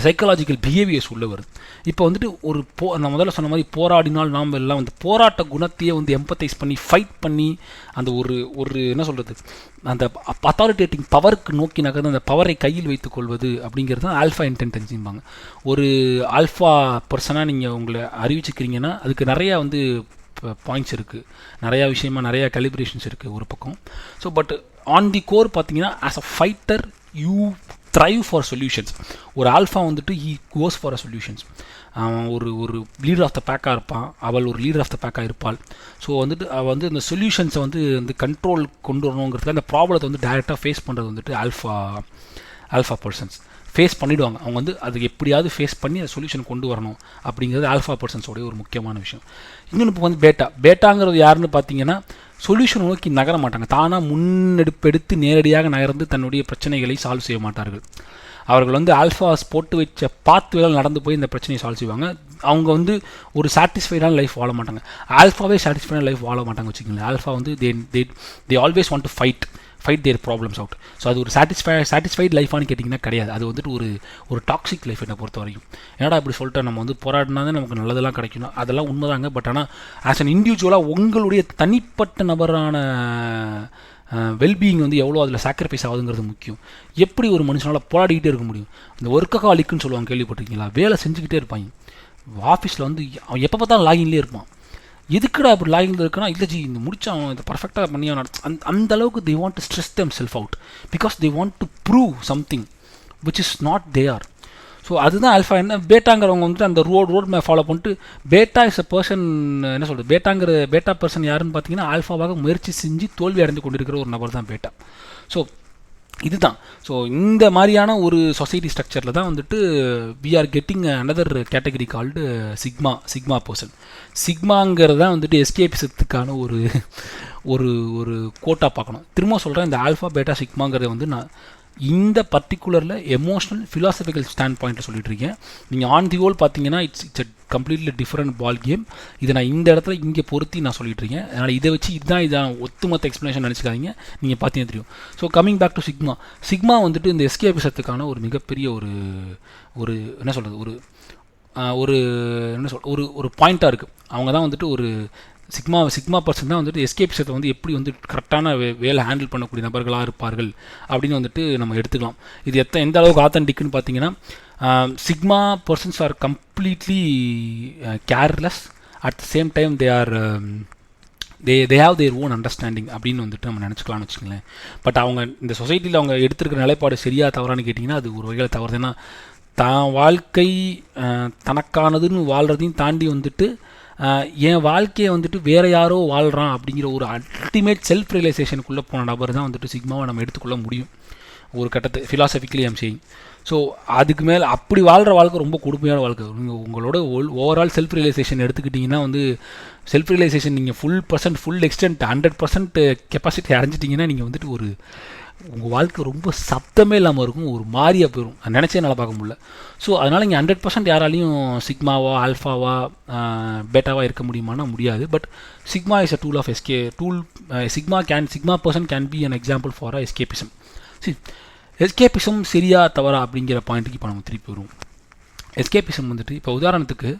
Speaker 3: சைக்காலஜிக்கல் பிஹேவியர்ஸ் உள்ள வருது. இப்போ வந்துட்டு நான் முதல்ல சொன்ன மாதிரி போராடினால் நாம் எல்லாம் வந்து போராட்ட குணத்தையே வந்து எம்பத்தைஸ் பண்ணி ஃபைட் பண்ணி அந்த ஒரு என்ன சொல்கிறது, அந்த அத்தாரிட்டேட்டிங் பவருக்கு நோக்கி நகர்ந்து அந்த பவரை கையில் வைத்துக் கொள்வது அப்படிங்கிறது தான் ஆல்ஃபா இன்டென்டென்சிம்பாங்க. ஒரு ஆல்ஃபா பர்சனாக நீங்கள் உங்களை அறிவிச்சுக்கிறீங்கன்னா அதுக்கு நிறையா வந்து பாயிண்ட்ஸ் இருக்குது, நிறையா விஷயமா நிறையா கலிப்ரேஷன்ஸ் இருக்குது ஒரு பக்கம். So but on the core பார்த்தீங்கன்னா as a fighter you thrive for solutions. ஒரு ஆல்ஃபா வந்துட்டு he goes for a solutions. ஒரு லீடர் ஆஃப் த பேக்காக இருப்பான், அவள் ஒரு லீடர் ஆஃப் த பேக்காக இருப்பாள். ஸோ வந்துட்டு அவள் வந்து இந்த சொல்யூஷன்ஸை வந்து கண்ட்ரோல் கொண்டு வரணுங்கிறதுல அந்த ப்ராப்ளத்தை வந்து டைரெக்டாக ஃபேஸ் பண்ணுறது வந்துட்டு ஆல்ஃபா பர்சன்ஸ் ஃபேஸ் பண்ணிவிடுவாங்க. அவங்க வந்து அது எப்படியாவது ஃபேஸ் பண்ணி அந்த சொல்யூஷன் கொண்டு வரணும் அப்படிங்கிறது ஆல்ஃபா பர்சன்ஸோடைய ஒரு முக்கியமான விஷயம். இன்னொன்று இப்போ வந்து பேட்டாங்கிறது யாருன்னு பார்த்தீங்கன்னா சொல்யூஷன் நோக்கி நகர மாட்டாங்க. தானாக முன்னெடுப்பெடுத்து நேரடியாக நகர்ந்து தன்னுடைய பிரச்சனைகளை சால்வ் செய்ய மாட்டார்கள். அவர்கள் வந்து ஆல்ஃபாஸ் போட்டு வச்ச பாத்துவேல நடந்து போய் இந்த பிரச்சனையை சால்வ் செய்வாங்க. அவங்க வந்து ஒரு சாட்டிஸ்ஃபைடான லைஃப் வாழ மாட்டாங்க. ஆல்ஃபாவே சாட்டிஸ்ஃபைடான லைஃப் வாழ மாட்டாங்க வச்சுக்கோங்களேன். ஆல்ஃபா வந்து they always want to fight there problems out. So அது ஒரு சாட்டிஸ்ஃபைட் லைஃபானு கேட்டிங்கன்னா கிடையாது. அது வந்துட்டு ஒரு டாக்ஸிக் லைஃப் என்னை பொறுத்த வரைக்கும். ஏன்னா இப்படி சொல்லிட்டு நம்ம வந்து போராடினா தான் நமக்கு நல்லதெல்லாம் கிடைக்கணும், அதெல்லாம் உண்மைதாங்க. பட் ஆனால் ஆஸ் அன் இண்டிவிஜுவலாக உங்களுடைய தனிப்பட்ட நபரான வெல்பீயிங் வந்து எவ்வளோ அதில் சாக்ரிஃபைஸ் ஆகுதுங்கிறது முக்கியம். எப்படி ஒரு மனுஷனால் போராடிக்கிட்டே இருக்க முடியும்? இந்த ஒர்க்கஹாலிக்குன்னு சொல்லுவாங்க, கேள்விப்பட்டிருக்கீங்களா? வேலை செஞ்சுக்கிட்டே இருப்பாங்க. ஆஃபீஸில் வந்து அவன் எப்போ பார்த்தாலும் லாகின்லேயே இருப்பான். எதுக்குடா அப்படி லாகிங்கில் இருக்குன்னா, இல்லை ஜி இந்த முடிச்சான் இதை பர்ஃபெக்டாக பண்ணி அந்த அளவுக்கு they want to stress them self out because they want to prove something which is not they are. So அதுதான் ஆல்ஃபா. என்ன பேட்டாங்கிறவங்க வந்துட்டு அந்த ரோட் மேப் ஃபாலோ பண்ணிட்டு பேட்டா இஸ் அ பர்சன், என்ன சொல்கிறது, பேட்டா பர்சன் யாருன்னு பார்த்தீங்கன்னா ஆல்ஃபாவாக முயற்சி செஞ்சு தோல்வி அடைந்து கொண்டிருக்கிற ஒரு நபர் தான் பேட்டா. ஸோ இதுதான். ஸோ இந்த மாதிரியான ஒரு சொசைட்டி ஸ்ட்ரக்சரில் தான் வந்துட்டு we are getting another category called sigma person. சிக்மாங்கிறது தான் வந்துட்டு எஸ்கேபிசத்துக்கான ஒரு கோட்டாக பார்க்கணும். திரும்ப சொல்கிறேன், இந்த ஆல்ஃபா பேட்டா சிக்மாங்கிறத வந்து நான் இந்த பர்டிகுலரில் எமோஷனல் ஃபிலாசபிக்கல் ஸ்டாண்ட் பாயிண்ட்டை சொல்லிட்டு இருக்கேன். நீங்கள் ஆன் தி ஹோல் பார்த்தீங்கன்னா it's a completely different ball game. இதை நான் இந்த இடத்துல இங்கே பொருத்தி நான் சொல்லிட்டு இருக்கேன். அதனால் இதை வச்சு இதான் ஒத்துமொத்த எக்ஸ்ப்ளனேஷன் நினச்சிக்காதீங்க, நீங்கள் பார்த்தீங்கன்னா தெரியும். So coming back to sigma வந்துட்டு இந்த எஸ்கேபிசத்துக்கான ஒரு மிகப்பெரிய ஒரு என்ன சொல்கிறது, ஒரு பாயிண்ட்டாக இருக்குது. அவங்க தான் வந்துட்டு ஒரு சிக்மா பர்சன் தான் வந்துட்டு எஸ்கேபிசத்தை வந்து எப்படி வந்து கரெக்டான வேலை ஹேண்டில் பண்ணக்கூடிய நபர்களாக இருப்பார்கள் அப்படின்னு வந்துட்டு நம்ம எடுத்துக்கலாம். இது எந்த அளவுக்கு ஆத்தென்டிக்னு பார்த்தீங்கன்னா, sigma persons are completely careless, at the same time they have their own understanding அப்படின்னு வந்துட்டு நம்ம நினச்சிக்கலாம்னு வச்சுக்கோங்களேன். பட் அவங்க இந்த சொசைட்டியில் அவங்க எடுத்துருக்கிற நிலைப்பாடு சரியா தவறான்னு கேட்டிங்கன்னா அது ஒரு வகையில் தவறு. ஏன்னா தான் வாழ்க்கை தனக்கானதுன்னு வாழ்கிறதையும் தாண்டி வந்துட்டு என் வாழ்க்கையை வந்துட்டு வேறு யாரோ வாழ்கிறான் அப்படிங்கிற ஒரு அல்டிமேட் செல்ஃப் ரியலைசேஷனுக்குள்ளே போன நபர் தான் வந்துட்டு சிக்மாவை நம்ம எடுத்துக்கொள்ள முடியும் ஒரு கட்டத்தை. Philosophically I'm saying. ஸோ அதுக்கு மேலே அப்படி வாழ்கிற வாழ்க்கை ரொம்ப கொடுமையான வாழ்க்கை. நீங்கள் உங்களோட ஓவரால் செல்ஃப் ரியலைசேஷன் எடுத்துக்கிட்டிங்கன்னா வந்து செல்ஃப் ரியலைசேஷன் நீங்கள் ஃபுல் எக்ஸ்டென்ட் 100% கெப்பாசிட்டி அடைஞ்சிட்டிங்கன்னா நீங்கள் வந்துட்டு உங்கள் வாழ்க்கை ரொம்ப சத்தமே இல்லாமல் இருக்கும், ஒரு மாதிரியாக போயிடும், நினச்சே நல்லா பார்க்க முடியல. ஸோ அதனால் இங்கே 100% யாராலையும் சிக்மாவா ஆல்ஃபாவா பேட்டாவா இருக்க முடியுமானா முடியாது. But sigma is a tool of sigma person can be an example for a escapism. Escapism சரியா தவறா அப்படிங்கிற பாயிண்ட்டுக்கு இப்போ நம்ம திருப்பி வருவோம். எஸ்கேபிசம் வந்துட்டு இப்போ உதாரணத்துக்கு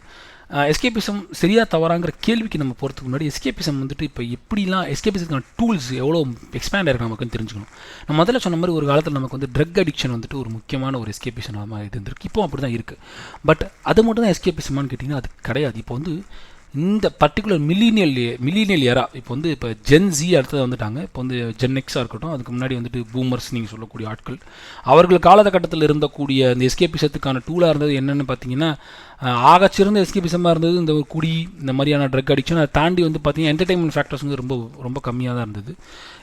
Speaker 3: எஸ்கேபிசம் சரியா தவறாங்கிற கேள்விக்கு நம்ம போகிறதுக்கு முன்னாடி எஸ்கேபிசம் வந்துட்டு இப்போ எப்படிலாம் எஸ்கேபிசத்துக்கான டூல்ஸ் எவ்வளோ எக்ஸ்பேண்ட் ஆகிருக்கு நமக்குன்னு தெரிஞ்சுக்கணும். நம்ம முதல்ல சொன்ன மாதிரி ஒரு காலத்தில் நமக்கு வந்து ட்ரக் அடிக்ஷன் வந்துட்டு ஒரு முக்கியமான ஒரு எஸ்கேபிசம் மாதிரி இருந்திருக்கு. இப்போ அப்படி தான் இருக்குது. பட் அது மட்டும் தான் எஸ்கேபிசமானு கேட்டிங்கன்னா அது கிடையாது. இப்போ வந்து இந்த பர்டிகுலர் மில்லினியல் ஏரா இப்போ ஜென் ஜி அடுத்தது வந்துட்டாங்க. இப்போ வந்து ஜென் எக்ஸாக இருக்கட்டும், அதுக்கு முன்னாடி வந்துட்டு பூமர்ஸ் நீங்கள் சொல்லக்கூடிய ஆட்கள், அவர்கள் காலகட்டத்தில் இருந்தக்கூடிய இந்த எஸ்கேபிசத்துக்கான டூலாக இருந்தது என்னென்னு பார்த்தீங்கன்னா, ஆகச்சிறந்த எஸ்கேபிசமாக இருந்தது இந்த ஒரு குடி, இந்த மாதிரியான ட்ரக் அடிக்ஷன். அதை தாண்டி வந்து பார்த்தீங்கன்னா என்டர்டைன்மெண்ட் ஃபேக்டர்ஸ் வந்து ரொம்ப ரொம்ப கம்மியாக தான் இருந்தது.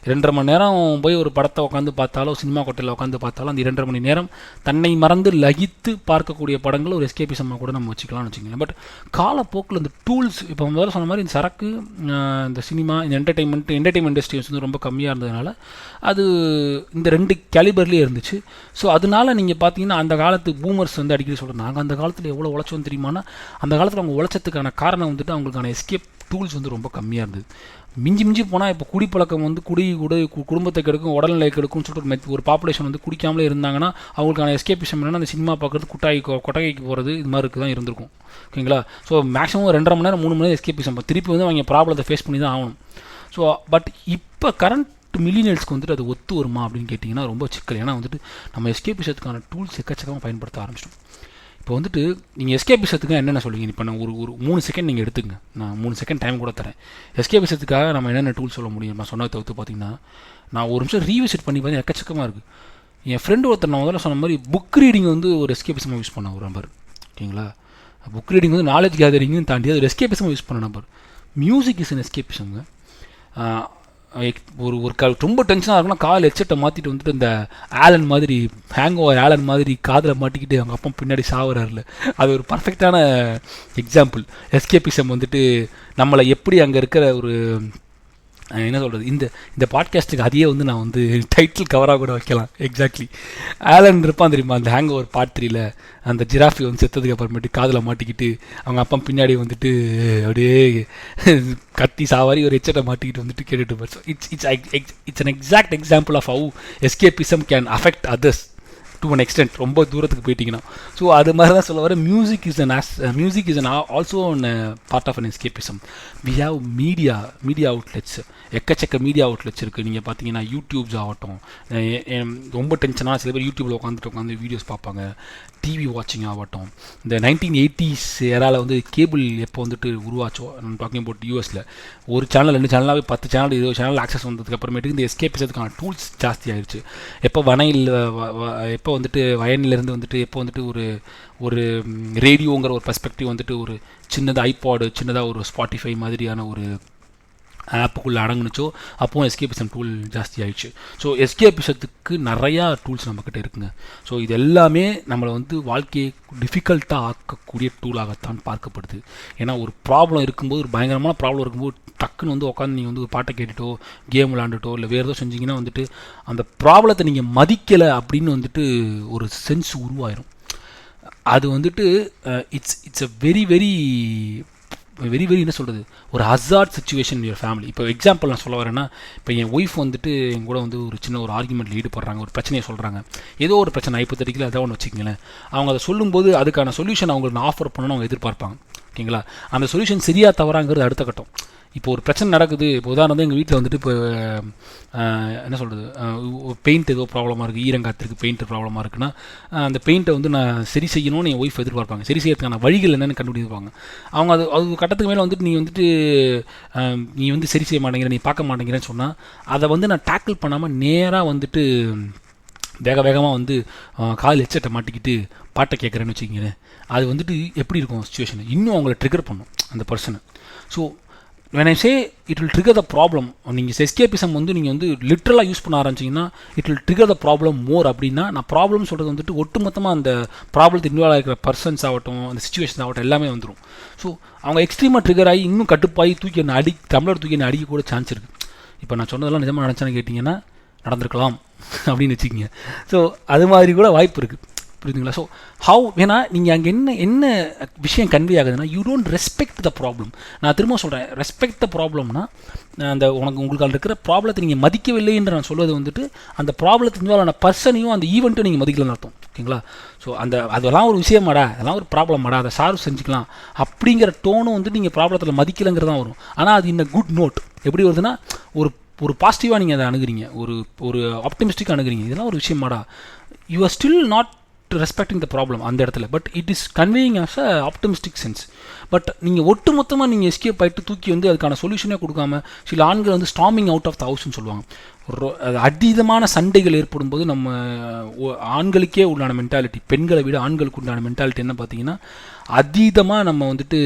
Speaker 3: 2.5 மணி நேரம் போய் ஒரு படத்தை உட்காந்து பார்த்தாலோ, சினிமா கொட்டையில் உட்காந்து பார்த்தாலும் அந்த 2.5 மணி நேரம் தன்னை மறந்து லகித்து பார்க்கக்கூடிய படங்கள் ஒரு எஸ்கேபிசமாக கூட நம்ம வச்சுக்கலாம்னு வச்சுக்கலாம். பட் காலப்போக்கில் இந்த டூல்ஸ், இப்போ முதல்ல சொன்ன மாதிரி இந்த சரக்கு, இந்த சினிமா, இந்த என்டர்டைன்மெண்ட் இண்டஸ்ட்ரீஸ் வந்து ரொம்ப கம்மியாக இருந்ததுனால அது இந்த 2 கேலிபர்லேயே இருந்துச்சு. ஸோ அதனால நீங்கள் பார்த்தீங்கன்னா அந்த காலத்து பூமர்ஸ் வந்து அடிக்கடி சொல்கிறோம், நாங்கள் அந்த காலத்தில் எவ்வளோ உழைச்சோன்னு தெரியுமானா, அந்த காலத்தில் அவங்க உழைச்சதுக்கான காரணம் வந்துட்டு அவங்களுக்கான எஸ்கேப் டூல்ஸ் வந்து ரொம்ப கம்மியாக இருந்தது. மிஞ்சி போனால் இப்போ குடிப்பழக்கம் வந்து குடும்பத்தை கெடுக்கும், உடல்நிலை கெடுக்கும்னு சொல்லிட்டு ஒரு பாப்புலேஷன் வந்து குடிக்காமலே இருந்தாங்கன்னா அவங்களுக்கான எஸ்கேபிசம் என்னன்னா அந்த சினிமா பார்க்குறது, கொட்டகைக்கு போகிறது, இது மாதிரி தான் இருந்திருக்கும். ஓகேங்களா? ஸோ மேக்ஸிமம் 2.5 மணி நேரம் 3 மணி நேரம் எஸ்கேபிசம், திருப்பி வந்து அவங்க ப்ராப்ளத்தை ஃபேஸ் பண்ணி தான் ஆகணும். ஸோ பட் இப்போ கரண்ட் மில்லினியல்ஸ்க்கு வந்துட்டு அது ஒத்து வருமா அப்படின்னு கேட்டிங்கன்னா ரொம்ப சிக்கல். ஏன்னா வந்துட்டு நம்ம எஸ்கேபிசத்துக்கான டூல்ஸ் எக்கச்சக்கமாக பயன்படுத்த ஆரம்பிச்சிட்டோம். இப்போ வந்துட்டு நீங்கள் எஸ்கேபிசத்துக்காக என்னென்ன சொல்லுவீங்க? இப்போ நான் ஒரு 3 செகண்ட் நீங்கள் எடுத்துங்க, நான் 3 செகண்ட் டைம் கூட தரேன். எஸ்கேபிசத்துக்காக நம்ம என்னென்ன டூல் சொல்ல முடியும்? நான் சொன்னதை தவிர்த்து பார்த்தீங்கன்னா, நான் ஒரு நிமிஷம் ரீவிசிட் பண்ணி பார்த்தீங்கன்னா எக்கச்சக்கமாக இருக்குது. என் ஃப்ரெண்டு ஒருத்தர் நான் முதல்ல சொன்ன மாதிரி புக் ரீடிங் வந்து ஒரு எஸ்கேபிசமாக யூஸ் பண்ண ஒரு நம்பர். ஓகேங்களா? புக் ரீடிங் வந்து நாலேஜ் கேதரிங்கும் தாண்டி அது ஒரு எஸ்கேபிசமாக யூஸ் பண்ண நம்பர். மியூசிக் இஸ் அன் எஸ்கேபிசம்ங்க. ரொம்ப டென்ஷனாக இருக்குன்னா கால் ஹெட்செட்டை மாற்றிட்டு வந்துட்டு இந்த ஆலன் மாதிரி, ஹேங் ஓவர் ஆலன் மாதிரி காதில் மாட்டிக்கிட்டு அவங்க அப்பா பின்னாடி சாவுறாருல, அது ஒரு பர்ஃபெக்டான எக்ஸாம்பிள். எஸ்கேபிசம் வந்துட்டு நம்மளை எப்படி அங்கே இருக்கிற ஒரு என்ன சொல்கிறது, இந்த பாட்காஸ்ட்டுக்கு அதையே வந்து நான் வந்து டைட்டில் கவராக கூட வைக்கலாம். எக்ஸாக்ட்லி ஆலன் இருப்பான் தெரியுமா, அந்த ஹேங் ஓவர் பார்ட் 3ல் அந்த ஜிராஃபி வந்து செத்ததுக்கு அப்புறமேட்டு காதில் மாட்டிக்கிட்டு அவங்க அப்பா பின்னாடி வந்துட்டு அப்படியே கத்தி சாவாரி ஒரு ஹெட்செட்டை மாட்டிக்கிட்டு வந்துட்டு கேட்டுட்டு இருப்பார். So it's an exact example of how escapism can affect others to an extent. ரொம்ப தூரத்துக்கு போயிட்டீங்கன்னா. ஸோ அது மாதிரி தான் சொல்ல வர music is an also an part of an escapism. We have media outlets, எக்கச்சக்க மீடியா அவுட்லெட்ஸ் இருக்குது. நீங்கள் பார்த்தீங்கன்னா யூடியூப்ஸ் ஆகட்டும், ரொம்ப டென்ஷனாக சில பேர் யூடியூப்பில் உட்காந்து வீடியோஸ் பார்ப்பாங்க. டிவி வாட்சிங் ஆகட்டும், இந்த 1980s ஏரால வந்து கேபிள் எப்போ வந்துட்டு உருவாச்சோ, நான் டாக்கிங் அபவுட் யூஎஸில் ஒரு சேனல் 2 சேனலாகவே 10 சேனல் 20 சேனல் ஆக்சஸ் வந்ததுக்கு அப்புறமேட்டுக்கு இந்த எஸ்கேபிசத்துக்கான டூல்ஸ் ஜாஸ்தி ஆயிடுச்சு. எப்போ வந்துட்டு வயனிலேருந்து வந்துட்டு எப்போ வந்துட்டு ஒரு ரேடியோங்கிற ஒரு பெர்ஸ்பெக்டிவ் வந்துட்டு ஒரு சின்னதாக ஐபாடு, சின்னதாக ஒரு ஸ்பாட்டிஃபை மாதிரியான ஒரு ஆப்புக்குள்ளே அடங்குனுச்சோ அப்போது எஸ்கேபிசம் டூல் ஜாஸ்தி ஆயிடுச்சு. ஸோ எஸ்கேபிசத்துக்கு நிறையா டூல்ஸ் நம்மக்கிட்ட இருக்குங்க. ஸோ இது எல்லாமே நம்மளை வந்து வாழ்க்கையை டிஃபிகல்ட்டாக ஆக்கக்கூடிய டூலாகத்தான் பார்க்கப்படுது. ஏன்னா ஒரு ப்ராப்ளம் இருக்கும்போது, ஒரு பயங்கரமான ப்ராப்ளம் இருக்கும்போது டக்குன்னு வந்து உட்காந்து நீங்கள் வந்து ஒரு பாட்டை கேட்டுட்டோ, கேம் விளாண்டுட்டோ, இல்லை வேறு ஏதோ செஞ்சிங்கன்னா வந்துட்டு அந்த ப்ராப்ளத்தை நீங்கள் மதிக்கலை அப்படின்னு வந்துட்டு ஒரு சென்ஸ் உருவாயிரும். அது வந்துட்டு it's a very very very very என்ன சொல்கிறது, ஒரு ஹசார்ட் சுச்சுவேஷன் யுவர் ஃபேமிலி. இப்போ எக்ஸாம்பிள் நான் சொல்ல வரேன்னா, இப்போ என் ஒய்ஃப் வந்துட்டு என் கூட வந்து ஒரு சின்ன ஒரு ஆர்குமெண்ட்டில் ஈடுபடுறாங்க, ஒரு பிரச்சனையை சொல்கிறாங்க, ஏதோ ஒரு பிரச்சனை ஹைப்போதெட்டிக்கலா ஏதோ ஒன்று வச்சுக்கங்களேன். அவங்க அதை சொல்லும்போது அதுக்கான சொல்யூஷன் அவங்களுக்கு நான் ஆஃபர் பண்ணணும்னு அவங்க எதிர்பார்ப்பாங்க. ஓகேங்களா? அந்த சொல்யூஷன் சரியாக தவறாங்கிறது அடுத்த கட்டம். இப்போ ஒரு பிரச்சனை நடக்குது. இப்போ உதாரணம் எங்கள் வீட்டில் வந்துட்டு இப்போ என்ன சொல்கிறது, பெயிண்ட் ஏதோ ப்ராப்ளமாக இருக்குது, ஈரங்காத்திற்கு பெயிண்ட் ப்ராப்ளமாக இருக்குன்னா அந்த பெயிண்ட்டை வந்து நான் சரி செய்யணும்னு என் ஒய்ஃப் எதிர்பார்ப்பாங்க. சரி செய்யறதுக்கான வழிகள் என்னென்னு கண்டுபிடிப்பாங்க. அவங்க அது கட்டத்துக்கு மேலே வந்துட்டு நீ வந்து சரி செய்ய மாட்டேங்கிற, நீ பார்க்க மாட்டேங்கிறேன்னு சொன்னால் அதை வந்து நான் டேக்கிள் பண்ணாமல் நேராக வந்துட்டு வேகமாக வந்து கால் ஹெட்செட்டை மாட்டிக்கிட்டு பாட்டை கேட்குறேன்னு வச்சுக்கிங்களேன். அது வந்துட்டு எப்படி இருக்கும் சுச்சுவேஷன், இன்னும் அவங்கள ட்ரிகர் பண்ணும் அந்த பர்சனை. So when I say it will trigger the problem, நீங்கள் எஸ்கேபிசம் வந்து நீங்கள் வந்து லிட்ரலாக யூஸ் பண்ண ஆரம்பிச்சிங்கன்னா it will trigger the problem more. அப்படின்னா நான் ப்ராப்ளம் சொல்கிறது வந்துட்டு ஒட்டுமொத்தமாக அந்த ப்ராப்ளத்துக்கு இன்வால்வ் ஆகிற பர்சன்ஸ் ஆகட்டும், அந்த சிச்சுவேஷன் ஆகட்டும் எல்லாமே வந்துடும். ஸோ அவங்க எக்ஸ்ட்ரீமாக ட்ரிகர் ஆகி இன்னும் கட்டுப்பாகி டம்ளர் தூக்கி என்ன அடிக்க கூட சான்ஸ் இருக்குது. இப்போ நான் சொன்னதெல்லாம் நிஜமாக நினச்சான்னு கேட்டிங்கன்னா நடந்திருக்கலாம் அப்படின்னு வச்சுக்கிங்க. ஸோ அது மாதிரி கூட வாய்ப்பு இருக்குது. புரியுதுங்களா? ஸோ ஏன்னா நீங்கள் அங்கே என்ன விஷயம் கன்வே ஆகுதுன்னா, you don't respect the problem. நான் திரும்ப சொல்கிறேன், ரெஸ்பெக்ட் த ப்ராப்ளம்னா அந்த உங்களுக்கு இருக்கிற ப்ராப்ளத்தை நீங்கள் மதிக்கவில்லை என்று நான் சொல்வது வந்துட்டு அந்த ப்ராப்ளத்துக்கு இன்வால்வ் பர்சனையும் அந்த ஈவெண்ட்டும் நீங்கள் மதிக்கலன்னு அர்த்தம். ஓகேங்களா? ஸோ அதெல்லாம் ஒரு விஷயமாடா, அதெல்லாம் ஒரு ப்ராப்ளமாடா, அதை சால்வ் செஞ்சுக்கலாம் அப்படிங்கிற டோனும் வந்து நீங்கள் ப்ராப்ளத்தில் மதிக்கலைங்கிறது தான் வரும். ஆனால் அது இன்ன குட் நோட் எப்படி வருதுன்னா, ஒரு பாசிட்டிவாக நீங்கள் அதை அணுகுறீங்க, ஒரு ஆப்டிமிஸ்டிக்காக அணுகுறீங்க. இதெல்லாம் ஒரு விஷயமாடா, you are still not respecting the problem அந்த இடத்துல, but it is conveying as a optimistic sense. But நீங்கள் ஒட்டு மொத்தமாக நீங்கள் எஸ்கேப் ஆகிட்டு தூக்கி வந்து அதுக்கான சொல்யூஷனே கொடுக்காம சில ஆண்கள் வந்து ஸ்டாமிங் அவுட் ஆஃப் த ஹவுஸ்ன்னு சொல்லுவாங்க. அதீதமான சண்டைகள் ஏற்படும் போது நம்ம ஆண்களுக்கே உண்டான மென்டாலிட்டி, பெண்களை விட ஆண்களுக்கு உண்டான மென்டாலிட்டி என்ன பார்த்தீங்கன்னா, அதீதமாக நம்ம வந்துட்டு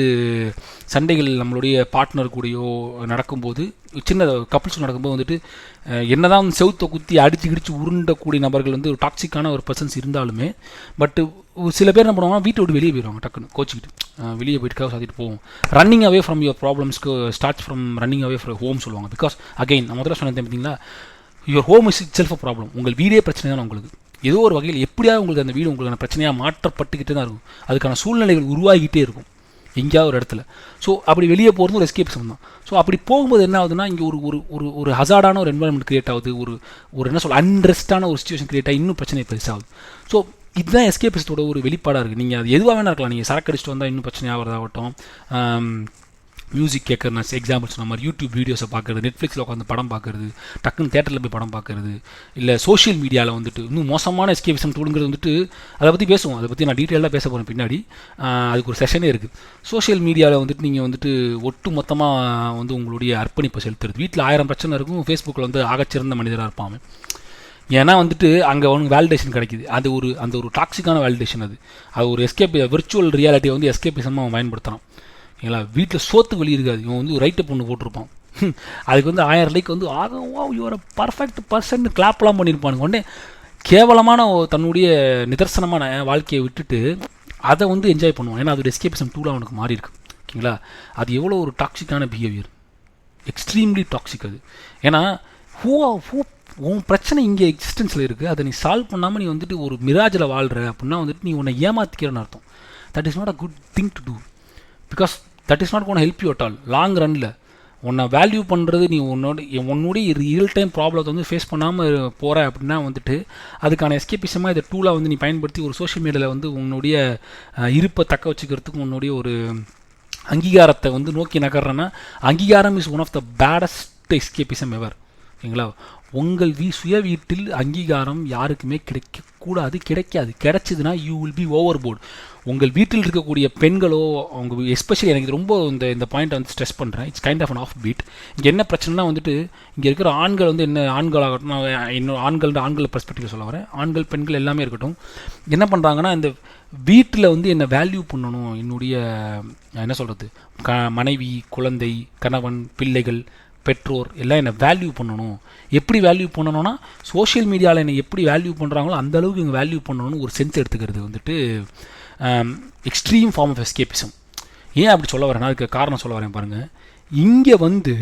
Speaker 3: சண்டைகள் நம்மளுடைய பார்ட்னர் கூடயோ நடக்கும்போது, சின்ன கப்புள்ஸ் நடக்கும்போது வந்துட்டு என்னதான் செவுத்தை குத்தி அடித்து கிடிச்சு உருண்டக்கூடிய நபர்கள் வந்து ஒரு டாக்ஸிக்கான ஒரு பர்சன்ஸ் இருந்தாலுமே, பட்டு சில பேர் என்ன பண்ணுவாங்கன்னா வீட்டை விட்டு வெளியே போயிடுவாங்க, டக்குன்னு கோச்சிக்கிட்டு வெளியே போயிட்டு சாத்திட்டு போவோம். ரன்னிங் அவே ஃப்ரம் யுவர் ப்ராப்ளம்ஸ்க்கு start from running away from home சொல்லுவாங்க. பிகாஸ் அகைன் நான் முதல்ல சொன்னேன் பார்த்தீங்களா, your home is itself a problem. உங்கள் வீடே பிரச்சனை தான் உங்களுக்கு. ஏதோ ஒரு வகையில் எப்படியாவது உங்களுக்கு அந்த வீடு உங்களுக்கான பிரச்சனையாக மாற்றப்பட்டுக்கிட்டே தான் இருக்கும். அதுக்கான சூழ்நிலைகள் உருவாகிக்கிட்டே இருக்கும் எங்கேயாவது ஒரு இடத்துல. ஸோ அப்படி வெளியே போகிறது ஒரு எஸ்கேபிசம் தான். ஸோ அப்படி போகும்போது என்ன ஆகுதுன்னா, இங்கே ஒரு ஒரு ஒரு ஒரு ஹசார்டான ஒரு என்வரன்மெண்ட் கிரியேட் ஆகுது, ஒரு என்ன சொல்ல அன்ரெஸ்டான ஒரு சிச்சுவேஷன் கிரியேட் ஆகி இன்னும் பிரச்சனை பெருசாகுது. ஸோ இதுதான் எஸ்கேபிசத்தோட ஒரு வெளிப்பாடாக இருக்குது. நீங்கள் அது எதுவாக வேணா இருக்கலாம். நீங்கள் சரக்கு அடிச்சுட்டு வந்தால் இன்னும் பிரச்சனை ஆகிறதாகட்டும், மியூசிக் கேட்குறது, நான் எக்ஸாம்பிள் சொன்ன மாதிரி யூடியூப் வீடியோஸை பார்க்குறது, நெட்ஃப்ளிக்ஸில் உட்காந்து படம் பார்க்குறது, டக்குன்னு தேட்டரில் போய் படம் பார்க்குறது, இல்லை சோஷியல் மீடியாவில் வந்துட்டு இன்னும் மோசமான எஸ்கேபிசம் டூலுங்கிறது வந்துட்டு அதை பற்றி பேசுவோம். அதை பற்றி நான் டீட்டெயிலாக பேச போகிறேன் பின்னாடி. அதுக்கு ஒரு செஷனே இருக்குது. சோஷியல் மீடியாவில் வந்துட்டு நீங்கள் வந்துட்டு ஒட்டு மொத்தமாக வந்து உங்களுடைய அர்ப்பணிப்பை செலுத்துறது. வீட்டில் 1000 பிரச்சனை இருக்கும், ஃபேஸ்புக்கில் வந்து ஆகச்சிறந்த மனிதராக இருப்பாங்க. ஏன்னா வந்துட்டு அங்கே அவனுக்கு வேலிடேஷன் கிடைக்குது. அது அந்த ஒரு டாக்ஸிக்கான வேலிடேஷன். அது ஒரு விர்ச்சுவல் ரியாலிட்டியை வந்து எஸ்கேபிசமாக அவன் பயன்படுத்துகிறான். ஏங்களா, வீட்டில் சோத்துக்கு வழி இருக்காது, இவன் வந்து ரைட்டை பொண்ணு போட்டிருப்பான். அதுக்கு வந்து 1000 லைக் வந்து யுவர் பர்ஃபெக்ட் பர்சன் கிளாப்லாம் பண்ணியிருப்பானுங்க. உடனே கேவலமான தன்னுடைய நிதர்சனமான வாழ்க்கையை விட்டுட்டு அதை வந்து என்ஜாய் பண்ணுவான். ஏன்னா அது ஒரு எஸ்கேபிசம் டூலாக அவனுக்கு மாறி இருக்கு. ஓகேங்களா, அது எவ்வளோ ஒரு டாக்ஸிக்கான பிஹேவியர், எக்ஸ்ட்ரீம்லி டாக்ஸிக் அது. ஏன்னா உன் பிரச்சனை இங்கே எக்ஸிஸ்டன்ஸில் இருக்குது, அதை நீ சால்வ் பண்ணாமல் நீ வந்துட்டு ஒரு மிராஜில் வாழ்கிற அப்படின்னா வந்துட்டு நீ உன்னை ஏமாத்திக்கிறன்னு அர்த்தம். That is not a good thing to do. Because that is not gonna help you at all long ரன்னில். உன்னை வேல்யூ பண்ணுறது நீ உன்னுடைய ரியல் டைம் ப்ராப்ளத்தை வந்து ஃபேஸ் பண்ணாமல் போகிற அப்படின்னா வந்துட்டு அதுக்கான எஸ்கேபிசமாக இதை டூலாக வந்து நீ பயன்படுத்தி ஒரு சோஷியல் மீடியாவில் வந்து உன்னுடைய இருப்பை தக்க வச்சுக்கிறதுக்கு உன்னுடைய ஒரு அங்கீகாரத்தை வந்து நோக்கி நகர்றேன்னா, அங்கீகாரம் is one of the baddest escapism ever. ஓகேங்களா, உங்கள் சுய வீட்டில் அங்கீகாரம் யாருக்குமே கிடைக்கக்கூடாது, கிடைக்காது. கிடைச்சதுன்னா you will be overboard. உங்கள் வீட்டில் இருக்கக்கூடிய பெண்களோ, அவங்க எஸ்பெஷலி எனக்கு ரொம்ப இந்த பாயிண்ட்டை வந்து ஸ்ட்ரெஸ் பண்ணுறேன். It's kind of an off beat. இங்கே என்ன பிரச்சனைனா வந்துட்டு இங்கே இருக்கிற ஆண்கள் வந்து என்ன ஆண்களாகட்டும், நான் இன்னும் ஆண்கள் பெர்ஸ்பெக்டிவ் சொல்ல வரேன், ஆண்கள் பெண்கள் எல்லாமே இருக்கட்டும், என்ன பண்ணுறாங்கன்னா இந்த வீட்டில் வந்து என்னை வேல்யூ பண்ணணும், என்னுடைய என்ன சொல்கிறது மனைவி, குழந்தை, கணவன், பிள்ளைகள், பெற்றோர் எல்லாம் என்னை வேல்யூ பண்ணணும். எப்படி வேல்யூ பண்ணணும்னா சோஷியல் மீடியாவில் என்னை எப்படி வேல்யூ பண்ணுறாங்களோ அந்த அளவுக்கு இங்கே வேல்யூ பண்ணணும்னு ஒரு சென்ஸ் எடுத்துக்கிறது வந்துட்டு எக்ஸ்ட்ரீம் ஃபார்ம் ஆஃப் எஸ்கேபிசம். ஏன் அப்படி சொல்ல வரேன்னா அதுக்கு காரணம் சொல்ல வரேன் பாருங்கள். இங்கே வந்து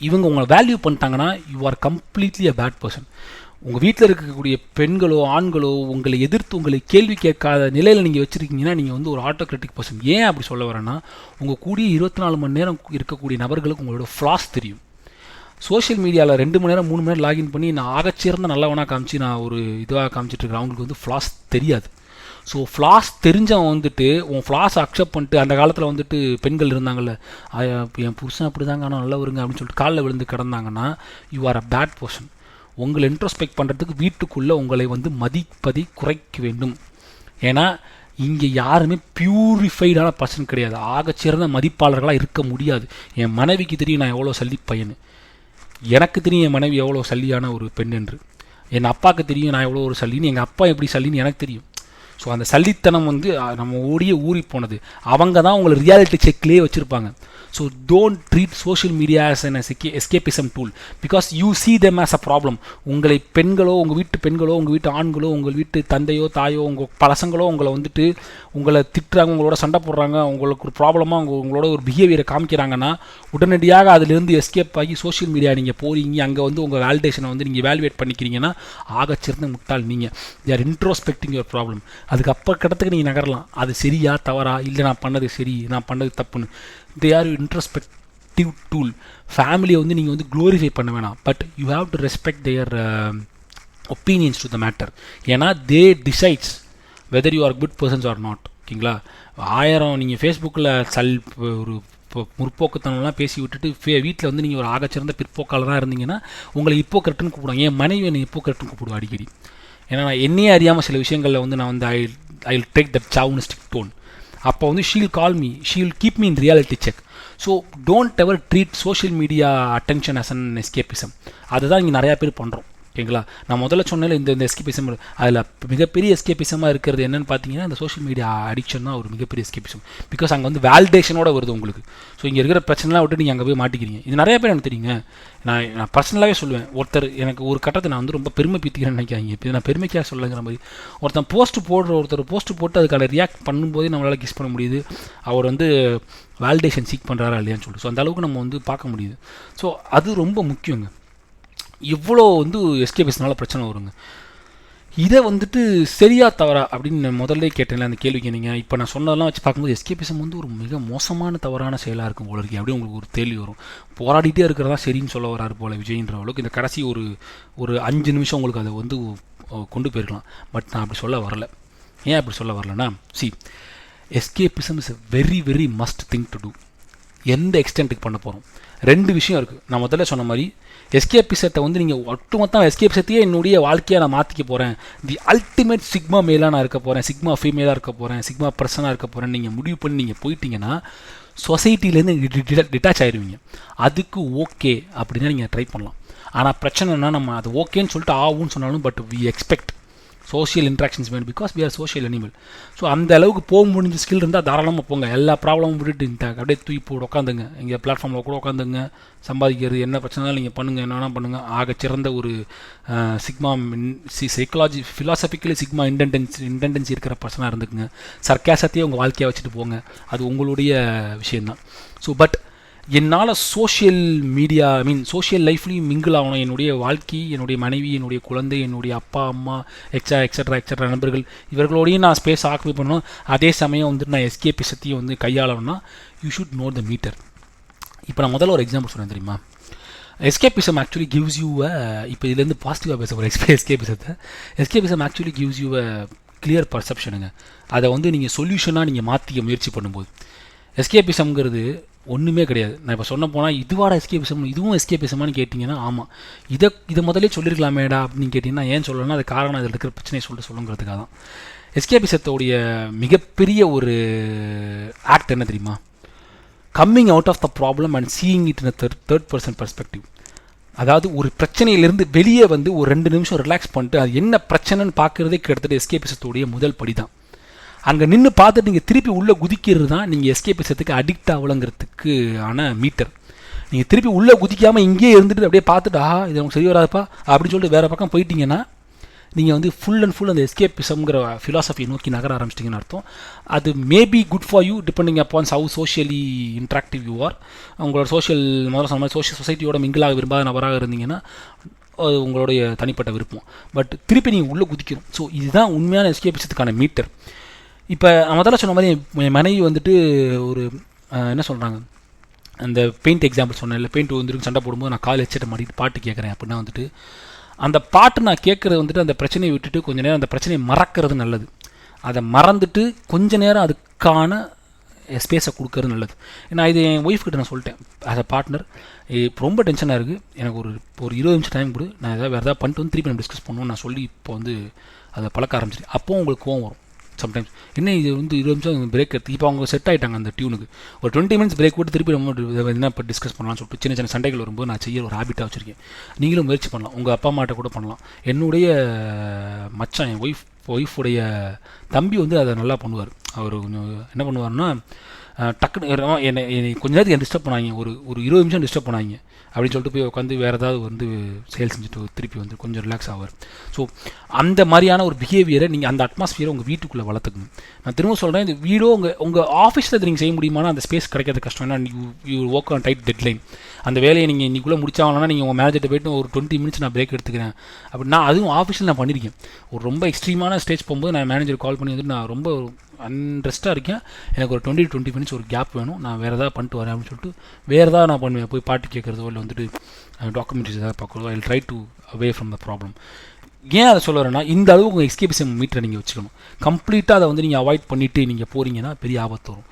Speaker 3: இவங்க உங்களை வேல்யூ பண்ணிட்டாங்கன்னா you are completely a bad person. உங்கள் வீட்டில் இருக்கக்கூடிய பெண்களோ ஆண்களோ உங்களை எதிர்த்து உங்களை கேள்வி கேட்காத நிலையில் நீங்கள் வச்சுருக்கீங்கன்னா நீங்கள் வந்து ஒரு ஆட்டோக்ராட்டிக் பர்சன். ஏன் அப்படி சொல்ல வரேன்னா உங்கள் கூடிய 24 மணி நேரம் இருக்கக்கூடிய நபர்களுக்கு உங்களோட ஃப்ளாஸ் தெரியும். சோஷியல் மீடியாவில் 2 மணி நேரம் 3 மணி நேரம் லாகின் பண்ணி நான் ஆகச்சிறந்த நல்லவனாக காமிச்சு நான் ஒரு இதுவாக காமிச்சிட்ருக்கேன். அவங்களுக்கு வந்து ஃப்ளாஸ் தெரியாது. ஸோ ஃப்ளாஸ் தெரிஞ்சவன் வந்துட்டு உன் ஃப்ளாஸ் அக்செப்ட் பண்ணிட்டு, அந்த காலத்தில் வந்துட்டு பெண்கள் இருந்தாங்கல்ல, என் புருஷன் அப்படி தாங்க ஆனால் நல்லா வருங்க அப்படின்னு சொல்லிட்டு காலில் விழுந்து கிடந்தாங்கன்னா you are a bad person. உங்களை இன்ட்ரோஸ்பெக்ட் பண்ணுறதுக்கு வீட்டுக்குள்ளே உங்களை வந்து மதிப்பதை குறைக்க வேண்டும். ஏன்னா இங்கே யாருமே பியூரிஃபைடான பர்சன் கிடையாது, ஆகச்சிறந்த மதிப்பாளர்களாக இருக்க முடியாது. என் மனைவிக்கு தெரியும் நான் எவ்வளோ சல்லி பையன், எனக்கு தெரியும் என் மனைவி எவ்வளோ சல்லியான ஒரு பெண் என்று, என் அப்பாவுக்கு தெரியும் நான் எவ்வளோ ஒரு சல்லின்னு, எங்கள் அப்பா எப்படி சல்லின்னு எனக்கு தெரியும். ஸோ அந்த சல்லித்தனம் வந்து நம்ம ஊறி போனது. அவங்க தான் உங்களை ரியாலிட்டி செக்லேயே வச்சுருப்பாங்க. So don't treat social media as an escapism tool because you see them as a problem. உங்களை பெண்களோ, உங்கள் வீட்டு பெண்களோ, உங்கள் வீட்டு ஆண்களோ, உங்கள் வீட்டு தந்தையோ தாயோ, உங்கள் பசங்களோ உங்களை வந்துட்டு உங்களை திட்டுறாங்க, உங்களோட சண்டை போடுறாங்க, உங்களுக்கு ஒரு ப்ராப்ளமாக உங்களோட ஒரு பிஹேவியரை காமிக்கிறாங்கன்னா உடனடியாக அதிலிருந்து எஸ்கேப் ஆகி சோஷியல் மீடியா நீங்கள் போகிறீங்க, அங்கே வந்து உங்கள் வேலிடேஷனை வந்து நீங்கள் வேல்யூவேட் பண்ணிக்கிறீங்கன்னா ஆகச்சிறந்த முட்டாள் நீங்கள். they are introspecting your problem. அதுக்கு அப்போ கிட்டத்துக்கு நீங்கள் நகரலாம், அது சரியா தவறா, இல்லை நான் பண்ணது சரி நான் பண்ணது தப்புன்னு. They are introspective tool. ஃபேமிலியை வந்து நீங்கள் வந்து க்ளோரிஃபை பண்ண வேணாம், but you have to respect their opinions to the matter. ஏன்னா they decides whether you are good persons or not. ஓகேங்களா, 1000 நீங்கள் ஃபேஸ்புக்கில் ஒரு முற்போக்குத்தனம்லாம் பேசி விட்டுட்டு வீட்டில் வந்து நீங்கள் ஒரு ஆகச்சிறந்த பிற்போக்காளராக இருந்தீங்கன்னா உங்களை இப்போக்ரெட்டுன்னு கூப்பிடுவாங்க. என் மனைவி என்னை இப்போக்ரெட்டுன்னு கூப்பிடுவோம் அடிக்கடி. ஏன்னா நான் என்னையே அறியாமல் சில விஷயங்களில் வந்து நான் வந்து I will take that chauvinistic tone. அப்போ வந்து she'll call me, she'll keep me in reality check. So don't ever treat social media attention as an escapism. அதுதான் இங்கே நிறையா பேர் பண்ணுறோம். ஓகேங்களா, நான் முதல்ல சொன்னேன் இந்த எஸ்கேபிசம், அதில் மிகப்பெரிய எஸ்கேபிசமாக இருக்கிறது என்னென்னு பார்த்தீங்கன்னா இந்த சோஷியல் மீடியா அடிக்ஷன் தான் ஒரு மிகப்பெரிய எஸ்கேபிசம். பிகாஸ் அங்கே வந்து வேலிடேஷனோட வருது உங்களுக்கு. ஸோ இங்கே இருக்கிற பிரச்சனைலாம் விட்டு நீங்கள் அங்கே போய் மாட்டிக்கிறீங்க. இது நிறைய பேர் எனக்கு தெரியுங்க. நான் பர்சனலாகவே சொல்லுவேன், ஒருத்தர் எனக்கு ஒரு கட்டத்தை நான் வந்து ரொம்ப பெருமை பீத்திக்கிறேன்னு நினைக்காங்க. இப்போ நான் பெருமைக்காக சொல்லுங்கிற மாதிரி ஒருத்தர் போஸ்ட்டு போட்டு அதுக்கான ரியாக்ட் பண்ணும்போதே நம்மளால் கிஸ் பண்ண முடியுது அவர் வந்து வேலிடேஷன் சீக் பண்ணுறாரா இல்லையான்னு சொல்லிட்டு. ஸோ அந்தளவுக்கு நம்ம வந்து பார்க்க முடியுது. ஸோ அது ரொம்ப முக்கியங்க. இவ்வளோ வந்து எஸ்கேபிஸ்னால பிரச்சனை வருங்க. இதை வந்துட்டு சரியா தவறா அப்படின்னு முதல்ல கேட்டேன்ல அந்த கேள்விக்கு. நீங்கள் இப்போ நான் சொன்னதெல்லாம் வச்சு பார்க்கும்போது எஸ்கேபிசம் வந்து ஒரு மிக மோசமான தவறான செயலாக இருக்கும் போல இருக்கு. அப்படியே உங்களுக்கு ஒரு கேள்வி வரும், போராடிட்டே இருக்கிறதா சரின்னு சொல்ல வராரு போல விஜய்ன்ற அளவுக்கு இந்த கடைசி ஒரு 5 நிமிஷம் உங்களுக்கு அதை வந்து கொண்டு போயிருக்கலாம். பட் நான் அப்படி சொல்ல வரல. ஏன் அப்படி சொல்ல வரலன்னா, escapism is a very very must thing to do. எந்த எக்ஸ்டென்ட்டுக்கு பண்ண போகிறோம்? 2 விஷயம் இருக்குது. நான் முதல்ல சொன்ன மாதிரி எஸ்கேபிசத்தை வந்து நீங்கள் ஒட்டுமொத்தம் எஸ்கேபிசத்தையே என்னுடைய வாழ்க்கையாக நான் மாற்றிக்க போகிறேன், தி அல்டிமேட் சிக்மா மேலாக நான் இருக்க போகிறேன், சிக்மா ஃபீமேலாக இருக்க போகிறேன், சிக்மா பர்சனாக இருக்க போகிறேன் நீங்கள் முடிவு பண்ணி நீங்கள் போயிட்டீங்கன்னா சொசைட்டிலேருந்து டிட்டாச் ஆயிடுவீங்க. அதுக்கு ஓகே அப்படின்னா நீங்கள் ட்ரை பண்ணலாம். ஆனால் பிரச்சனைனா நம்ம அது ஓகேன்னு சொல்லிட்டு ஆகும்னு சொன்னாலும் but we expect social interactions வேணும். Because we are social animal. So அந்த அளவுக்கு போக முடிஞ்ச ஸ்கில் இருந்தால் தாராளமாக போங்க. எல்லா ப்ராப்ளமும் விட்டுட்டு இந்த அப்படியே தூக்கி போட்டு உட்காந்துங்க. இங்கே பிளாட்ஃபார்மில் கூட உட்காந்துங்க, சம்பாதிக்கிறது என்ன பிரச்சனைனாலும் நீங்கள் பண்ணுங்கள், என்ன வேணால் பண்ணுங்கள். ஆக சிறந்த ஒரு சிக்மா சைக்காலஜி ஃபிலாசபிக்கலி சிக்மா இன்டென்டென்சி இருக்கிற பர்சனாக இருந்துக்குங்க. சர்க்காசத்தையே உங்கள் வாழ்க்கையை வச்சுட்டு போங்க. அது உங்களுடைய விஷயந்தான். ஸோ பட் என்னால் சோஷியல் மீடியா சோஷியல் லைஃப்லையும் மிங்கிள் ஆகணும். என்னுடைய வாழ்க்கை, என்னுடைய மனைவி, என்னுடைய குழந்தை, என்னுடைய அப்பா அம்மா எக்ஸட்ரா நண்பர்கள் இவர்களோடையும் நான் ஸ்பேஸ் ஆக்குபை பண்ணணும். அதே சமயம் வந்துட்டு நான் எஸ்கேபிசத்தையும் வந்து கையாளணும்னா you should know the meter. இப்போ நான் முதல்ல ஒரு எக்ஸாம்பிள் சொன்னேன் தெரியுமா? எஸ்கேபிசம் ஆக்சுவலி கிவ்ஸ் யூ இப்போ இதுலேருந்து பாசிட்டிவாக பேச போகிற escapism actually gives you a clear பர்செப்ஷனுங்க. அதை வந்து நீங்கள் சொல்யூஷனாக நீங்கள் மாற்றிக்க முயற்சி பண்ணும்போது எஸ்கேபிசம்ங்கிறது ஒன்றுமே கிடையாது. நான் இப்போ சொன்ன போனால் இதுவாட எஸ்கேபிசம், இதுவும் எஸ்கேபிசமானு கேட்டிங்கன்னா ஆமாம், இதை முதலே சொல்லியிருக்கலாமேடா அப்படின்னு கேட்டிங்கன்னா ஏன் சொல்லணும்னா அது காரணம் அதில் இருக்கிற பிரச்சனையை சொல்லுங்கிறதுக்காக தான். எஸ்கேபிசத்தோடைய மிகப்பெரிய ஒரு ஆக்ட் என்ன தெரியுமா? Coming out of the problem and seeing it in third person perspective. அதாவது ஒரு பிரச்சனையிலேருந்து வெளியே வந்து ஒரு 2 நிமிஷம் ரிலாக்ஸ் பண்ணிட்டு அது என்ன பிரச்சனைன்னு பார்க்குறதே கிட்டத்தட்ட எஸ்கேபிசத்தோடைய முதல் படி தான். அங்கே நின்று பார்த்துட்டு நீங்கள் திருப்பி உள்ளே குதிக்கிறது தான் நீங்கள் எஸ்கேபிசத்துக்கு அடிக்ட் ஆகலங்கிறதுக்கு ஆன மீட்டர். நீங்கள் திருப்பி உள்ளே குதிக்காமல் இங்கேயே இருந்துட்டு அப்படியே பார்த்துட்டு இது உங்களுக்கு சரி வராதுப்பா அப்படின்னு சொல்லிட்டு வேறு பக்கம் போயிட்டீங்கன்னா நீங்கள் வந்து ஃபுல் அண்ட் ஃபுல் அந்த எஸ்கேபிசம்ங்கிற ஃபிலாசபியை நோக்கி நகர ஆரம்பிச்சிட்டிங்கன்னு அர்த்தம். அது maybe good for you depending upon how socially interactive you are. உங்களோட முதல்ல சொன்ன மாதிரி சொசைட்டியோட மிங்கிளாக விரும்பாத நபராக இருந்தீங்கன்னா அது உங்களுடைய தனிப்பட்ட விருப்பம். பட் திருப்பி நீங்கள் உள்ளே குதிக்கணும். ஸோ இதுதான் உண்மையான எஸ்கேபிசத்துக்கான மீட்டர். இப்போ முதல்ல சொன்ன மாதிரி என் மனைவி வந்துட்டு ஒரு என்ன சொல்கிறாங்க, அந்த பெயிண்ட் எக்ஸாம்பிள் சொன்னேன் இல்லை, பெயிண்ட் வந்துருக்கு சண்டை போடும்போது நான் கால் ஹெட்செட்டை மாட்டிட்டு பாட்டு கேட்குறேன் அப்படின்னா வந்துட்டு அந்த பாட்டு நான் கேட்குறது வந்துட்டு அந்த பிரச்சனையை விட்டுட்டு கொஞ்சம் நேரம் அந்த பிரச்சனையை மறக்கிறது நல்லது. அதை மறந்துட்டு கொஞ்ச நேரம் அதுக்கான ஸ்பேஸை கொடுக்கறது நல்லது. ஏன்னா இது என் ஒய்ஃப் கிட்ட நான் சொல்லிட்டேன், ஆஸ் அ பார்ட்னர் இப்போ ரொம்ப டென்ஷனாக இருக்குது, எனக்கு ஒரு 20 நிமிஷம் டைம் கொடு, நான் வேறு ஏதாவது பண்ணிட்டு வந்து திருப்பி நம்ம டிஸ்கஸ் பண்ணுவோம் நான் சொல்லி இப்போ வந்து அதை பழக்க ஆரம்பிச்சிட்டு. அப்போது உங்களுக்கு கோவம் வரும் சம்டைம்ஸ். என்ன இது வந்து 20 நிமிஷம் பிரேக் எடுத்து இப்போ அவங்க செட் ஆகிட்டாங்க அந்த டியூனுக்கு. ஒரு 20 மினிட்ஸ் பிரேக் விட்டு திருப்பி நம்ம என்ன இப்போ டிஸ்கஸ் பண்ணலாம்னு சொல்லிட்டு சின்ன சின்ன சண்டைகள் வரும்போது நான் செய்ய ஒரு ஹேபிட்டாக வச்சுருக்கேன். நீங்களும் முயற்சி பண்ணலாம், உங்கள் அப்பா அம்மாட்ட கூட பண்ணலாம். என்னுடைய மச்சான் என் ஒய்ஃபுடைய தம்பி வந்து அதை நல்லா பண்ணுவார். அவர் என்ன பண்ணுவார்னா டக்குன்னு என்னை கொஞ்ச நேரத்துக்கு டிஸ்டர்ப் பண்ணாங்க, ஒரு 20 நிமிஷம் டிஸ்டர்ப் பண்ணாங்க அப்படின்னு சொல்லிட்டு போய் உட்காந்து வேறு ஏதாவது வந்து செயல் செஞ்சுட்டு திருப்பி வந்து கொஞ்சம் ரிலாக்ஸ் ஆவார். ஸோ அந்த மாதிரியான ஒரு பிஹேவியரை நீங்கள் அந்த அட்மாஸ்பியரை உங்கள் வீட்டுக்குள்ளே வளர்த்துக்கணும். நான் திரும்ப சொல்கிறேன், இந்த வீடோ உங்கள் ஆஃபீஸில் நீங்கள் செய்ய முடியுமானா அந்த ஸ்பேஸ் கிடைக்கிறது கஷ்டம். ஏன்னா you work on tight deadline. அந்த வேலையை நீங்கள் இன்றைக்குள்ளே முடிச்சாங்கன்னா நீங்கள் உங்கள் மேனேஜர்கிட்ட போய்ட்டு ஒரு 20 மினிட்ஸ் நான் பிரேக் எடுத்துக்கிறேன் அப்படின்னா அதுவும் ஆஃபீஸில் நான் பண்ணியிருக்கேன். ஒரு ரொம்ப எக்ஸ்ட்ரீமான ஸ்டேஜ் போகும்போது நான் மேனேஜர் கால் பண்ணி வந்துட்டு நான் ரொம்ப அன்ரெஸ்ட்டாக இருக்கேன், எனக்கு ஒரு 20 மினிட்ஸ் ஒரு கேப் வேணும், நான் வேறு ஏதாவது பண்ணிட்டு வரேன் அப்படின்னு சொல்லிட்டு வேறு ஏதாவது நான் பண்ணுவேன். போய் பாட்டு கேட்குறதோ இல்லை வந்துட்டு டாக்குமெண்ட்ரிஸ் ஏதாவது பார்க்குறதோ, I will try to away from the problem. ஏன் அதை சொல்ல வரேன்னா இந்த அளவுக்கு உங்கள் எஸ்கேபிசம் மீட்டரை நீங்கள் வச்சுக்கணும். கம்ப்ளீட்டாக அதை வந்து நீங்கள் அவாய்ட் பண்ணிவிட்டு நீங்கள் போகிறீங்கன்னா பெரிய ஆபத்து வரும்.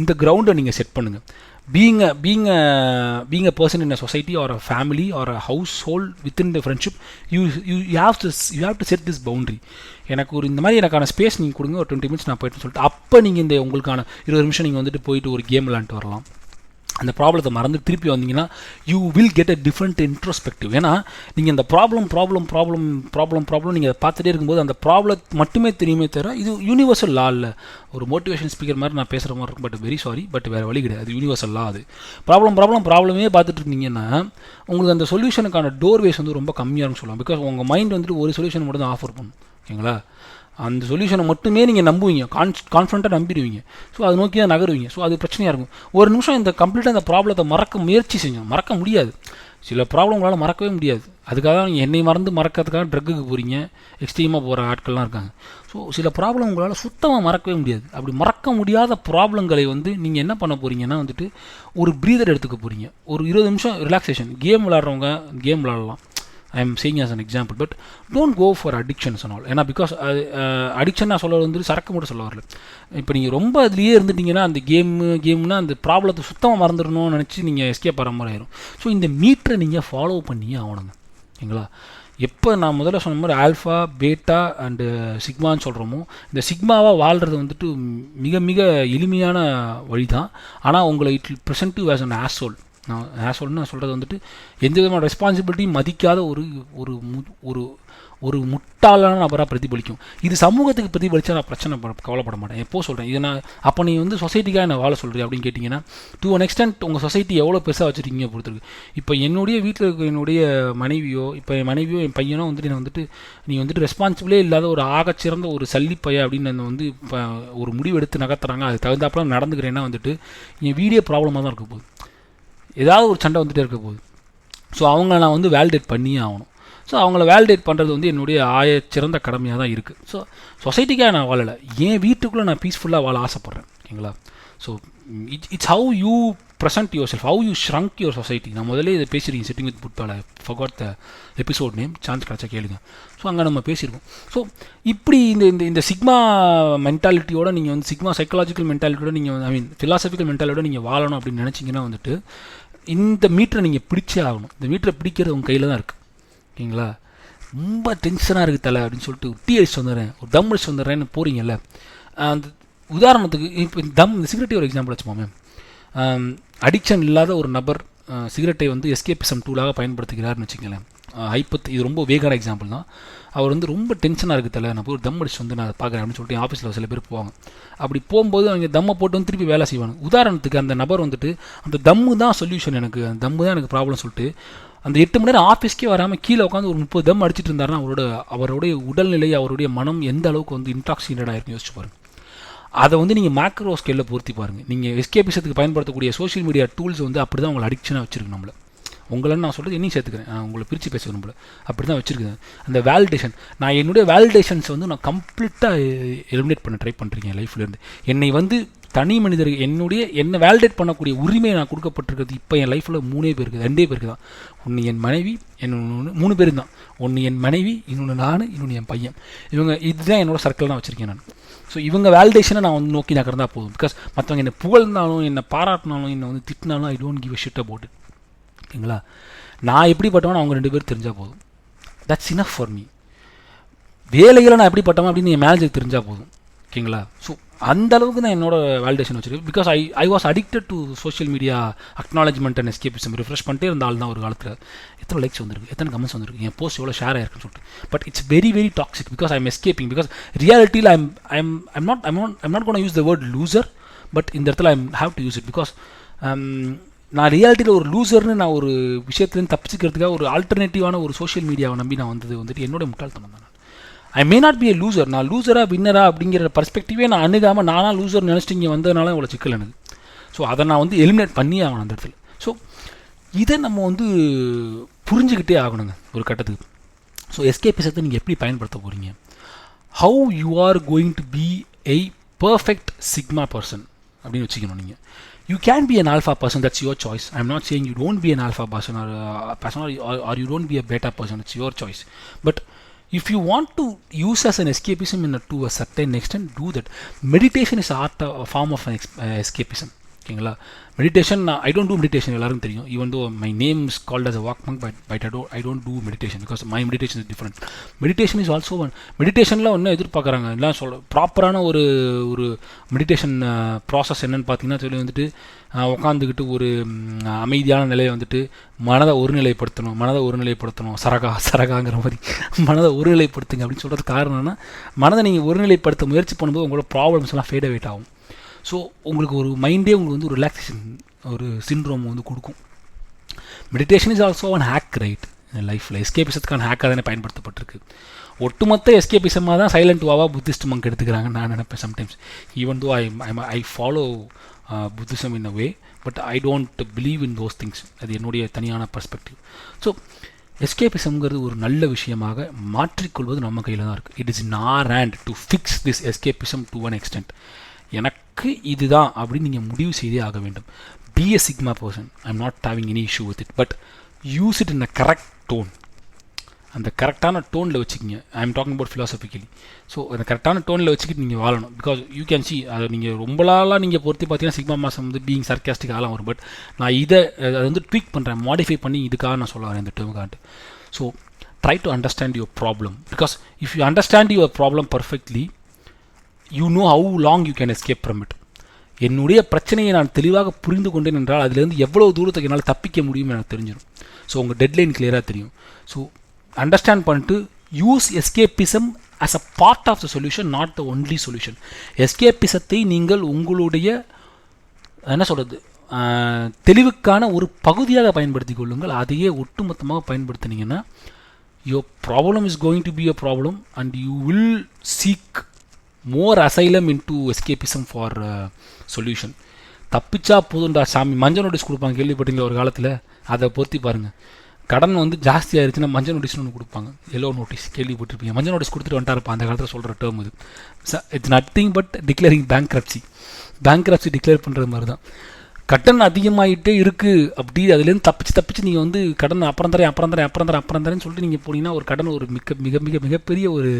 Speaker 3: இந்த கிரவுண்டை நீங்கள் செட் பண்ணுங்கள். being a person in a society or a family or a household within the friendship, you have to set this boundary. எனக்கு ஒரு இந்த மாதிரி எனக்கான ஸ்பேஸ் நீங்கள் கொடுங்க, ஒரு 20 minutes நான் போய்ட்டு சொல்லிட்டு அப்போ நீங்கள் இந்த உங்களுக்கான 20 நிமிஷம் நீங்கள் வந்துட்டு போயிட்டு ஒரு கேம் விளாண்டுட்டு வரலாம். அந்த ப்ராப்ளத்தை மறந்து திருப்பி வந்தீங்கன்னா you will get a different introspective. ஏன்னா நீங்கள் இந்த ப்ராப்ளம் நீங்கள் அதை பார்த்துட்டே இருக்கும்போது அந்த ப்ராப்ளம் மட்டுமே தெரியுமே தவிர இது யூனிவர்சல் லா இல்லை. ஒரு மோட்டிவேஷன் ஸ்பீக்கர் மாதிரி நான் பேசுகிற மாதிரி இருக்கும், பட் வெரி சாரி, பட் வேறு வழி கிடையாது. அது யூனிவர்சல் லா. அது ப்ராப்ளமே பார்த்துட்டு இருந்தீங்கன்னா உங்களுக்கு அந்த சொல்யூஷனுக்கான டோர்வேஸ் வந்து ரொம்ப கம்மியாக இருக்குன்னு சொல்லலாம். பிகாஸ் உங்கள் மைண்ட் வந்துட்டு ஒரு சொல்யூஷன் மட்டும் தான் ஆஃபர் பண்ணும். ஓகேங்களா? அந்த சொல்யூஷனை மட்டுமே நீங்கள் நம்புவீங்க, கான்ஃபிடண்ட்டாக நம்பிடுவீங்க. ஸோ அதை நோக்கி தான் நகருவீங்க. ஸோ அது பிரச்சனையாக இருக்கும். ஒரு நிமிஷம் இந்த கம்ப்ளீட்டாக இந்த ப்ராப்ளத்தை முயற்சி செஞ்சோம், மறக்க முடியாது. சில ப்ராப்ளம் உங்களால் மறக்கவே முடியாது. அதுக்காக தான் நீங்கள் என்னை மறந்து மறக்கிறதுக்காக ட்ரக்குக்கு போகிறீங்க, எக்ஸ்ட்ரீமாக போகிற ஆட்கள்லாம் இருக்காங்க. ஸோ சில ப்ராப்ளம் உங்களால் சுத்தமாக மறக்கவே முடியாது. அப்படி மறக்க முடியாத ப்ராப்ளங்களை வந்து நீங்கள் என்ன பண்ண போகிறீங்கன்னா வந்துட்டு ஒரு ப்ரீதர் எடுத்துக்க போகிறீங்க. ஒரு 20 நிமிஷம் ரிலாக்ஸேஷன். கேம் விளாட்றவங்க கேம் விளாடலாம். I am saying as an example, but don't go for addictions and all. ஏன்னா பிகாஸ் அடிக்ஷன் நான் சொல்ல வந்து சரக்கு மட்டும் சொல்ல வரல. இப்போ நீங்கள் ரொம்ப அதுலேயே இருந்துட்டிங்கன்னா அந்த கேம்னா அந்த ப்ராப்ளத்தை சுத்தமாக மறந்துடணும்னு நினச்சி நீங்கள் எஸ்கேப் ஆகிற மாதிரி ஆயிரும். ஸோ இந்த மீட்டரை நீங்கள் ஃபாலோ பண்ணியே ஆகணுங்க. ஓகேங்களா? எப்போ நான் முதல்ல சொன்ன மாதிரி ஆல்ஃபா, பேட்டா அண்டு சிக்மான்னு சொல்கிறோமோ, இந்த சிக்மாவாக வாழ்கிறது வந்துட்டு மிக மிக எளிமையான வழி தான். ஆனால் உங்களை it will present you as an arsehole. நான் சொல்கிறது வந்துட்டு எந்த விதமான ரெஸ்பான்சிபிலிட்டியும் மதிக்காத ஒரு ஒரு முட்டாளான நபராக பிரதிபலிக்கும். இது சமூகத்துக்கு பிரதிபலித்தா நான் கவலைப்பட மாட்டேன். எப்போ சொல்கிறேன் இது நான். அப்போ நீ வந்து சொசைட்டிக்காக என்ன வாழ சொல்கிறேன் அப்படின்னு கேட்டிங்கன்னா, டு ஒன் எக்ஸ்டென்ட் உங்கள் சொசைட்டி எவ்வளோ பெருசாக வச்சுருக்கீங்க பொறுத்திருக்கு. இப்போ என்னுடைய வீட்டில் இருக்க என்னுடைய மனைவியோ என் பையனோ வந்துட்டு என்னை வந்துட்டு நீ வந்துட்டு ரெஸ்பான்சிபிளே இல்லாத ஒரு ஆகச்சிறந்த ஒரு சல்லிப்பைய அப்படின்னு என்னை வந்து இப்போ ஒரு முடிவு எடுத்து நகர்த்துறாங்க. அது தகுந்தாப்புல நடந்துக்கிறேன்னா வந்துட்டு என் வீடியோ ப்ராப்ளமாக தான் இருக்க போகுது. ஏதாவது ஒரு சண்டை வந்துகிட்டே இருக்க போகுது. ஸோ அவங்கள நான் வந்து வேலிடேட் பண்ணியே ஆகணும். ஸோ அவங்கள வேலிடேட் பண்ணுறது வந்து என்னுடைய சிறந்த கடமையாக தான் இருக்குது. ஸோ சொசைட்டிக்காக நான் வாழலை, என் வீட்டுக்குள்ளே நான் பீஸ்ஃபுல்லாக வாழ ஆசைப்பட்றேன். ஓகேங்களா? So it's how you present yourself, how you shrunk your society. நான் முதல்ல இதை பேசியிருக்கேன் சிட்டிங் வித் புட்பால, forgot the episode name, chance கிடச்சா கேளுங்க. ஸோ அங்கே நம்ம பேசியிருக்கோம். ஸோ இப்படி இந்த சிக்மா மென்டாலிட்டியோட நீங்கள் வந்து சிக்மா சைக்காலஜிக்கல் மென்டாலிட்டியோட நீங்கள் ஃபிலாசபிக்கல் மென்டாலிட்டியோட நீங்கள் வாழணும் அப்படின்னு நினச்சிங்கன்னா வந்துட்டு இந்த மீட்டரை நீங்கள் பிடிச்சே ஆகணும். இந்த மீட்டரை பிடிக்கிறது உங்கள் கையில் தான் இருக்குது. ஓகேங்களா? ரொம்ப டென்ஷனாக இருக்குது தலை அப்படின்னு சொல்லிட்டு டீ அடிச்சு வந்துடுறேன், ஒரு தம் அடிச்சு வந்துடுறேன்னு போகிறீங்கல்ல. அந்த உதாரணத்துக்கு இப்போ இந்த சிகரெட்டை ஒரு எக்ஸாம்பிள் வச்சுப்போமே. அடிக்ஷன் இல்லாத ஒரு நபர் சிகரெட்டை வந்து எஸ்கேபிசம் டூலாக பயன்படுத்துகிறார்னு வச்சுக்கங்களேன். இது ரொம்ப வேகான எக்ஸாம்பிள் தான். அவர் வந்து ரொம்ப டென்ஷனாக இருக்குது தலை, நான் போய் ஒரு தம் அடிச்சு வந்து நான் அதை பார்க்குறேன் அப்படின்னு சொல்லிட்டு ஆஃபீஸில் சில பேர் போவாங்க. அப்படி போகும்போது அவங்க தம்மை போட்டு வந்து திருப்பி வேலை செய்வாங்க. உதாரணத்துக்கு அந்த நபர் வந்துட்டு அந்த தம்மு தான் சொல்யூஷன், எனக்கு அந்த தம்மு தான் எனக்கு ப்ராப்ளம் சொல்லிட்டு அந்த 8 மணி நேரம் ஆஃபீஸ்க்கே வராமல் கீழே உட்காந்து ஒரு 30 தம் அடிச்சிட்டு இருந்தாருன்னா அவருடைய உடல்நிலை, அவருடைய மனம் எந்த அளவுக்கு வந்து இன்டாக்சிகேட்டடாக இருக்குன்னு யோசிச்சு பாருங்கள். அதை வந்து நீங்கள் மேக்ரோ ஸ்கேலில் பொருத்தி பாருங்கள். நீங்கள் எஸ்கேபிசத்துக்கு பயன்படுத்தக்கூடிய சோஷியல் மீடியா டூல்ஸ் வந்து அப்படி தான் உங்களை அடிக்ஷனாக வச்சுருக்கு. நம்மளை உங்களன்னு நான் சொல்கிறது என்னையும் சேர்த்துக்கிறேன், உங்களை பிரித்து பேசுகிறேன். நம்மளை அப்படி தான் வச்சுருக்கேன். அந்த வேலிடேஷன், நான் என்னுடைய வேலிடேஷன்ஸ் வந்து நான் கம்ப்ளீட்டாக எலிமினேட் பண்ண ட்ரை பண்ணுறேன் லைஃப்லேருந்து. என்னை வந்து தனி மனிதர் என்னை வேலிடேட் பண்ணக்கூடிய உரிமையை நான் கொடுக்கப்பட்டிருக்கிறது இப்போ என் லைஃப்பில் 2 பேருக்கு தான். ஒன்று என் மனைவி, இன்னொன்று 3 பேர் தான். ஒன்று என் மனைவி, இன்னொன்று நான், இன்னொன்று என் பையன். இதுதான் என்னோட சர்க்கிள் தான் வச்சுருக்கேன் நான். ஸோ இவங்க வேலிடேஷனை நான் வந்து நோக்கி நகர்ந்தா போதும். பிகாஸ் மற்றவங்க என்னை புகழ்ந்தாலும் என்னை பாராட்டினாலும் என்னை வந்து திட்டினாலும் I don't give a shit about it. ஓகேங்களா? நான் எப்படிப்பட்டவன் அவங்க 2 பேர் தெரிஞ்சால் போதும். That's enough for me. வேலையில் நான் எப்படிப்பட்டவன் அப்படின்னு என் மேனேஜருக்கு தெரிஞ்சால் போதும். ஓகேங்களா? ஸோ அந்த அளவுக்கு தான் என்னோட வேலிடேஷன் வச்சுருக்கு. Because I was addicted to social media acknowledgement and escapism. Refresh பண்ணிட்டே இருந்தால் தான் ஒரு காலத்தில் எத்தனை லைக்ஸ் வந்திருக்கு, எத்தனை கமெண்ட்ஸ் வந்திருக்கு, என் போஸ்ட் எவ்வளோ ஷேர் ஆயிருக்குன்னு சொல்லிட்டு. But it's very very toxic because I am escaping. Because ரியாலிட்டியில் I'm not gonna use the word loser, but இந்த இடத்துல I have to use it. Because நான் ரியாலிட்டியில் ஒரு லூசர்னு நான் ஒரு விஷயத்துலேருந்து தப்பிச்சுக்கிறதுக்காக ஒரு ஆல்டர்னேட்டிவான ஒரு சோஷியல் மீடியாவை நம்பி நான் வந்தது வந்துட்டு என்னோட முட்டாள்தனம் தான். I may not be a loser. நான் லூசராக வின்னரா அப்படிங்கிற பர்ஸ்பெக்டிவே நான் அணுகாமல் நானாக லூசர் நினச்சிட்டு இங்கே வந்ததுனால இவ்வளோ சிக்கல் எனக்கு. ஸோ அதை நான் வந்து எலிமினேட் பண்ணி ஆகணும் அந்த இடத்துல. ஸோ இதை நம்ம வந்து புரிஞ்சுக்கிட்டே ஆகணுங்க ஒரு கட்டத்துக்கு. ஸோ எஸ்கேபிசத்தை நீங்கள் எப்படி பயன்படுத்த போகிறீங்க? How you are going to be a perfect sigma person அப்படின்னு வச்சுக்கணும். நீங்கள் you can be an alpha person, that's your choice. I'm not saying you don't be an alpha person or you don't be a beta person, it's your choice. But if you want to use as an escapism to a certain extent, do that. Meditation is a form of an escapism. ஓகேங்களா. Meditation I don't do meditation எல்லாருக்கும் தெரியும். Even though my name is called as a walk monk, but I don't do meditation because my meditation is different. Meditation is also one. மெடிடேஷனில் ஒன்று எதிர்பார்க்குறாங்க எல்லாம் ப்ராப்பரான ஒரு meditation process என்னென்னு பார்த்தீங்கன்னா சொல்லி வந்துட்டு உட்காந்துக்கிட்டு ஒரு அமைதியான நிலையை வந்துட்டு மனதை ஒருநிலைப்படுத்தணும் சரகாங்கிற மாதிரி மனதை ஒருநிலைப்படுத்துங்க அப்படின்னு சொல்கிறது காரணம் என்னன்னா, மனதை நீங்கள் ஒருநிலைப்படுத்த முயற்சி பண்ணும்போது உங்களோட ப்ராப்ளம்ஸ் எல்லாம் ஃபேட் அவேட் ஆகும். ஸோ உங்களுக்கு ஒரு மைண்டே உங்களுக்கு வந்து ஒரு ரிலாக்ஸேஷன் ஒரு சிண்ட்ரோம் வந்து கொடுக்கும். Meditation is also one hack right லைஃப்பில். எஸ்கேபிசத்துக்கான ஹேக்காக தானே பயன்படுத்தப்பட்டிருக்கு. ஒட்டுமொத்த எஸ்கேபிசமாக தான் சைலண்ட் வாவா புத்திஸ்ட் மங்க் எடுத்துக்கிறாங்கன்னு நான் நினைப்பேன் sometimes. Even though I follow Buddhism in a way, but I don't believe in those things. அது என்னுடைய தனியான பர்ஸ்பெக்டிவ். ஸோ எஸ்கேபிசம்ங்கிறது ஒரு நல்ல விஷயமாக மாற்றிக்கொள்வது நம்ம கையில் தான் இருக்குது. It is in our hand to fix this escapism to one extent. எனக்கு இதுதான் அப்படின்னு நீங்கள் முடிவு செய்தே ஆக வேண்டும். Be a sigma person, I am not having any issue with it, but use it in a correct tone. அந்த கரெக்டான டோனில் வச்சுக்கிங்க. I am talking about philosophically. So அந்த கரெக்டான டோனில் வச்சுக்கிட்டு நீங்கள் வாழணும். பிகாஸ் யூ கேன் சி அதை நீங்கள் ரொம்ப நாளாக நீங்கள் பொறுத்து பார்த்தீங்கன்னா சிக்மா மாதம் வந்து பீயிங் சர்க்காஸ்டிக் ஆகலாம் வரும். பட் நான் அதை வந்து ட்வீக் பண்ணுறேன், மாடிஃபை பண்ணி இதுக்காக நான் சொல்ல வரேன் இந்த டேர்முக்கான்ட்டு. So try to understand your problem, because if you understand your problem perfectly you know how long you can escape from it. என்னுடைய பிரச்சனையை நான் தெளிவாக புரிந்து கொண்டேன் என்றால் அதிலேருந்து எவ்வளோ தூரத்துக்கு என்னால் தப்பிக்க முடியும்னு எனக்கு தெரிஞ்சிடும். ஸோ உங்கள் டெட்லைன் கிளியராக தெரியும். ஸோ அண்டர்ஸ்டாண்ட் பண்ணிட்டு use escapism as a part of the solution, not the only solution. எஸ்கேபிசத்தை நீங்கள் உங்களுடைய என்ன சொல்கிறது தெளிவுக்கான ஒரு பகுதியாக பயன்படுத்தி கொள்ளுங்கள். அதையே ஒட்டுமொத்தமாக பயன்படுத்தினீங்கன்னா your problem is going to be a problem and you will seek more asylum into escapism for solution. தப்பிச்சா போதுண்டா சாமி மஞ்சள் நோட்டீஸ் கொடுப்பாங்க, கேள்விப்பட்டீங்களா ஒரு காலத்தில்? அதை பொருத்தி பாருங்கள். கடன் வந்து ஜாஸ்தி ஆயிடுச்சுன்னா மஞ்சள் நோட்டீஸ்னு ஒன்று கொடுப்பாங்க, எல்லோ நோட்டீஸ் கேள்விப்பட்டிருப்பீங்க. மஞ்சள் நோட்டீஸ் கொடுத்துட்டு வந்துட்டாருப்பா அந்த காலத்தில் சொல்கிற டேர்ம் இது. It's nothing but declaring bankruptcy declare பண்ணுறது மாதிரி தான். கடன் அதிகமாகிட்டே இருக்குது அப்படி அதுலேருந்து தப்பிச்சு நீங்கள் வந்து கடன் அப்புறம் தரேன்னு சொல்லிட்டு நீங்கள் போனீங்கன்னா ஒரு கடன் ஒரு மிகப்பெரிய ஒரு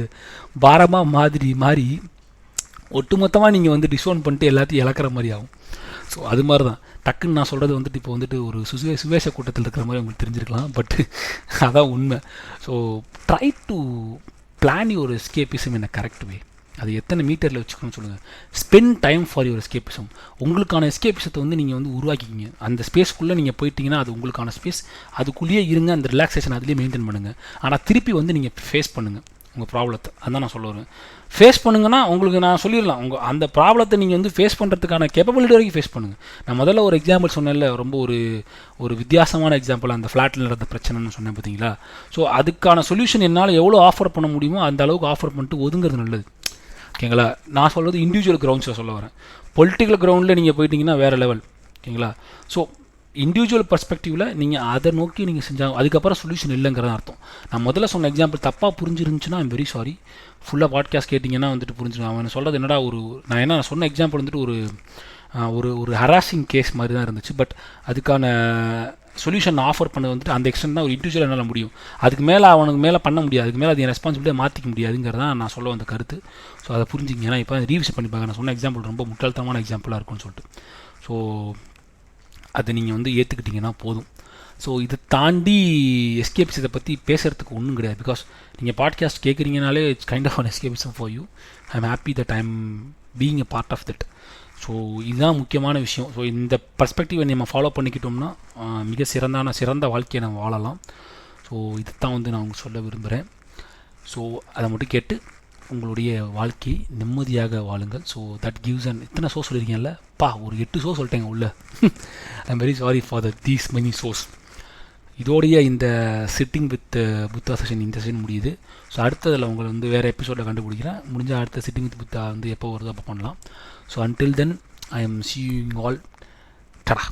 Speaker 3: பாரமாக மாறி ஒட்டுமொத்தமாக நீங்கள் வந்து டிஸ்கவுண்ட் பண்ணிட்டு எல்லாத்தையும் இழக்கிற மாதிரி ஆகும். ஸோ அது மாதிரி தான் டக்குன்னு நான் சொல்கிறது வந்துட்டு இப்போ வந்துட்டு ஒரு சுவேஷ கூட்டத்தில் இருக்கிற மாதிரி உங்களுக்கு தெரிஞ்சிருக்கலாம், பட் அதான் உண்மை. So try to plan your escapism in a correct way. அது எத்தனை மீட்டரில் வச்சுக்கணும்னு சொல்லுங்கள். Spend time for your escapism. உங்களுக்கான எஸ்கேபிசத்தை வந்து நீங்கள் வந்து உருவாக்கிக்கிங்க. அந்த ஸ்பேஸ்க்குள்ளே நீங்கள் போயிட்டீங்கன்னா அது உங்களுக்கான ஸ்பேஸ், அதுக்குள்ளேயே இருங்க. அந்த ரிலாக்ஸேஷன் அதுலேயே மெயின்டைன் பண்ணுங்கள். ஆனால் திருப்பி வந்து நீங்கள் ஃபேஸ் பண்ணுங்கள் உங்கள் ப்ராப்ளத்தை. அதுதான் நான் சொல்ல வருவேன். ஃபேஸ் பண்ணுங்கன்னா உங்களுக்கு நான் சொல்லிடலாம், உங்கள் அந்த ப்ராப்ளத்தை நீங்கள் வந்து ஃபேஸ் பண்ணுறதுக்கான கேப்பபிலிட்டி வரைக்கும் ஃபேஸ் பண்ணுங்கள். நான் முதல்ல ஒரு எக்ஸாம்பிள் சொன்னேன்ல, ரொம்ப ஒரு வித்தியாசமான எக்ஸாம்பிள், அந்த ஃப்ளாட்டில் நடந்த பிரச்சனைன்னு சொன்னேன் பார்த்தீங்களா. ஸோ அதுக்கான சொல்யூஷன் என்னால் எவ்வளோ ஆஃபர் பண்ண முடியுமோ அந்த அளவுக்கு ஆஃபர் பண்ணிட்டு ஒதுங்கிறது நல்லது. ஓகேங்களா. நான் சொல்கிறது இண்டிவிஜுவல் கிரவுண்ட்ஸில் சொல்ல வரேன். பொலிட்டிக்கல் கிரவுண்டில் நீங்கள் போயிட்டீங்கன்னா வேறு லெவல். ஓகேங்களா. ஸோ இண்டிவிஜுவல் பர்ஸ்பெக்டிவில் நீங்கள் அதை நோக்கி நீங்கள் செஞ்சால் அதுக்கப்புறம் சொல்யூஷன் இல்லைங்கிறத அர்த்தம். நான் முதல்ல சொன்ன எக்ஸாம்பிள் தப்பாக புரிஞ்சிருந்துச்சுன்னா ஐம் வெரி சாரி. ஃபுல்லாக பாட்காஸ்ட் கேட்டிங்கன்னா வந்துட்டு புரிஞ்சுருங்க. அவன் சொல்கிறது என்னடா நான் சொன்ன எக்ஸாம்பிள் வந்துட்டு ஒரு ஹராசிங் கேஸ் மாதிரி தான் இருந்துச்சு. பட் அதுக்கான சொல்யூஷன் ஆஃபர் பண்ணது வந்துட்டு அந்த எக்ஸ்டென்ட் தான் ஒரு இண்டிவிஜுவல் என்னால் முடியும். அதுக்கு மேலே அவனுக்கு மேலே பண்ண முடியாது, அதுக்கு மேலே அது என் ரெஸ்பான்சிபிலிட்டியாக மாற்றிக்க முடியாதுங்கிறதான் நான் சொல்ல வந்த கருத்து. ஸோ அதை புரிஞ்சுங்க. ஏன்னா இப்போ ரீவிஸ் பண்ணி பார்க்க நான் சொன்ன எக்ஸாம்பிள் ரொம்ப முட்டாள்தனமான எக்ஸாம்பிளாக இருக்கும்னு சொல்லிட்டு. ஸோ அதை நீங்கள் வந்து ஏற்றுக்கிட்டிங்கன்னா போதும். ஸோ இதை தாண்டி எஸ்கேபிஸ் இதை பற்றி பேசுகிறதுக்கு ஒன்றும் கிடையாது. பிகாஸ் நீங்கள் பாட்காஸ்ட் கேட்குறீங்கனாலே it's kind of an escapism for you. I am happy that I am being a part of that. So இதுதான் முக்கியமான விஷயம். ஸோ இந்த பர்ஸ்பெக்டிவை நம்ம ஃபாலோ பண்ணிக்கிட்டோம்னா மிக சிறந்த வாழ்க்கையை நம்ம வாழலாம். ஸோ இதுதான் வந்து நான் உங்களுக்கு சொல்ல விரும்புகிறேன். ஸோ அதை மட்டும் கேட்டு உங்களுடைய வாழ்க்கையை நிம்மதியாக வாழுங்கள். ஸோ தட் கிவ்ஸ் அண்ட் இத்தனை ஷோ சொல்லியிருக்கீங்கல்ல, ஒரு 8 ஷோ சொல்லிட்டேங்க உள்ள. I am very sorry for these many shows. இதோடைய இந்த சிட்டிங் வித் புத்தா செஷன் இந்த செஷன் முடியுது. ஸோ அடுத்ததில் உங்களை வந்து வேறு எபிசோடில் கண்டுபிடிக்கிறேன். முடிஞ்சால் அடுத்த சிட்டிங் வித் புத்தா வந்து எப்போ வருதோ அப்போ பண்ணலாம். So until then I am seeing all. டடா.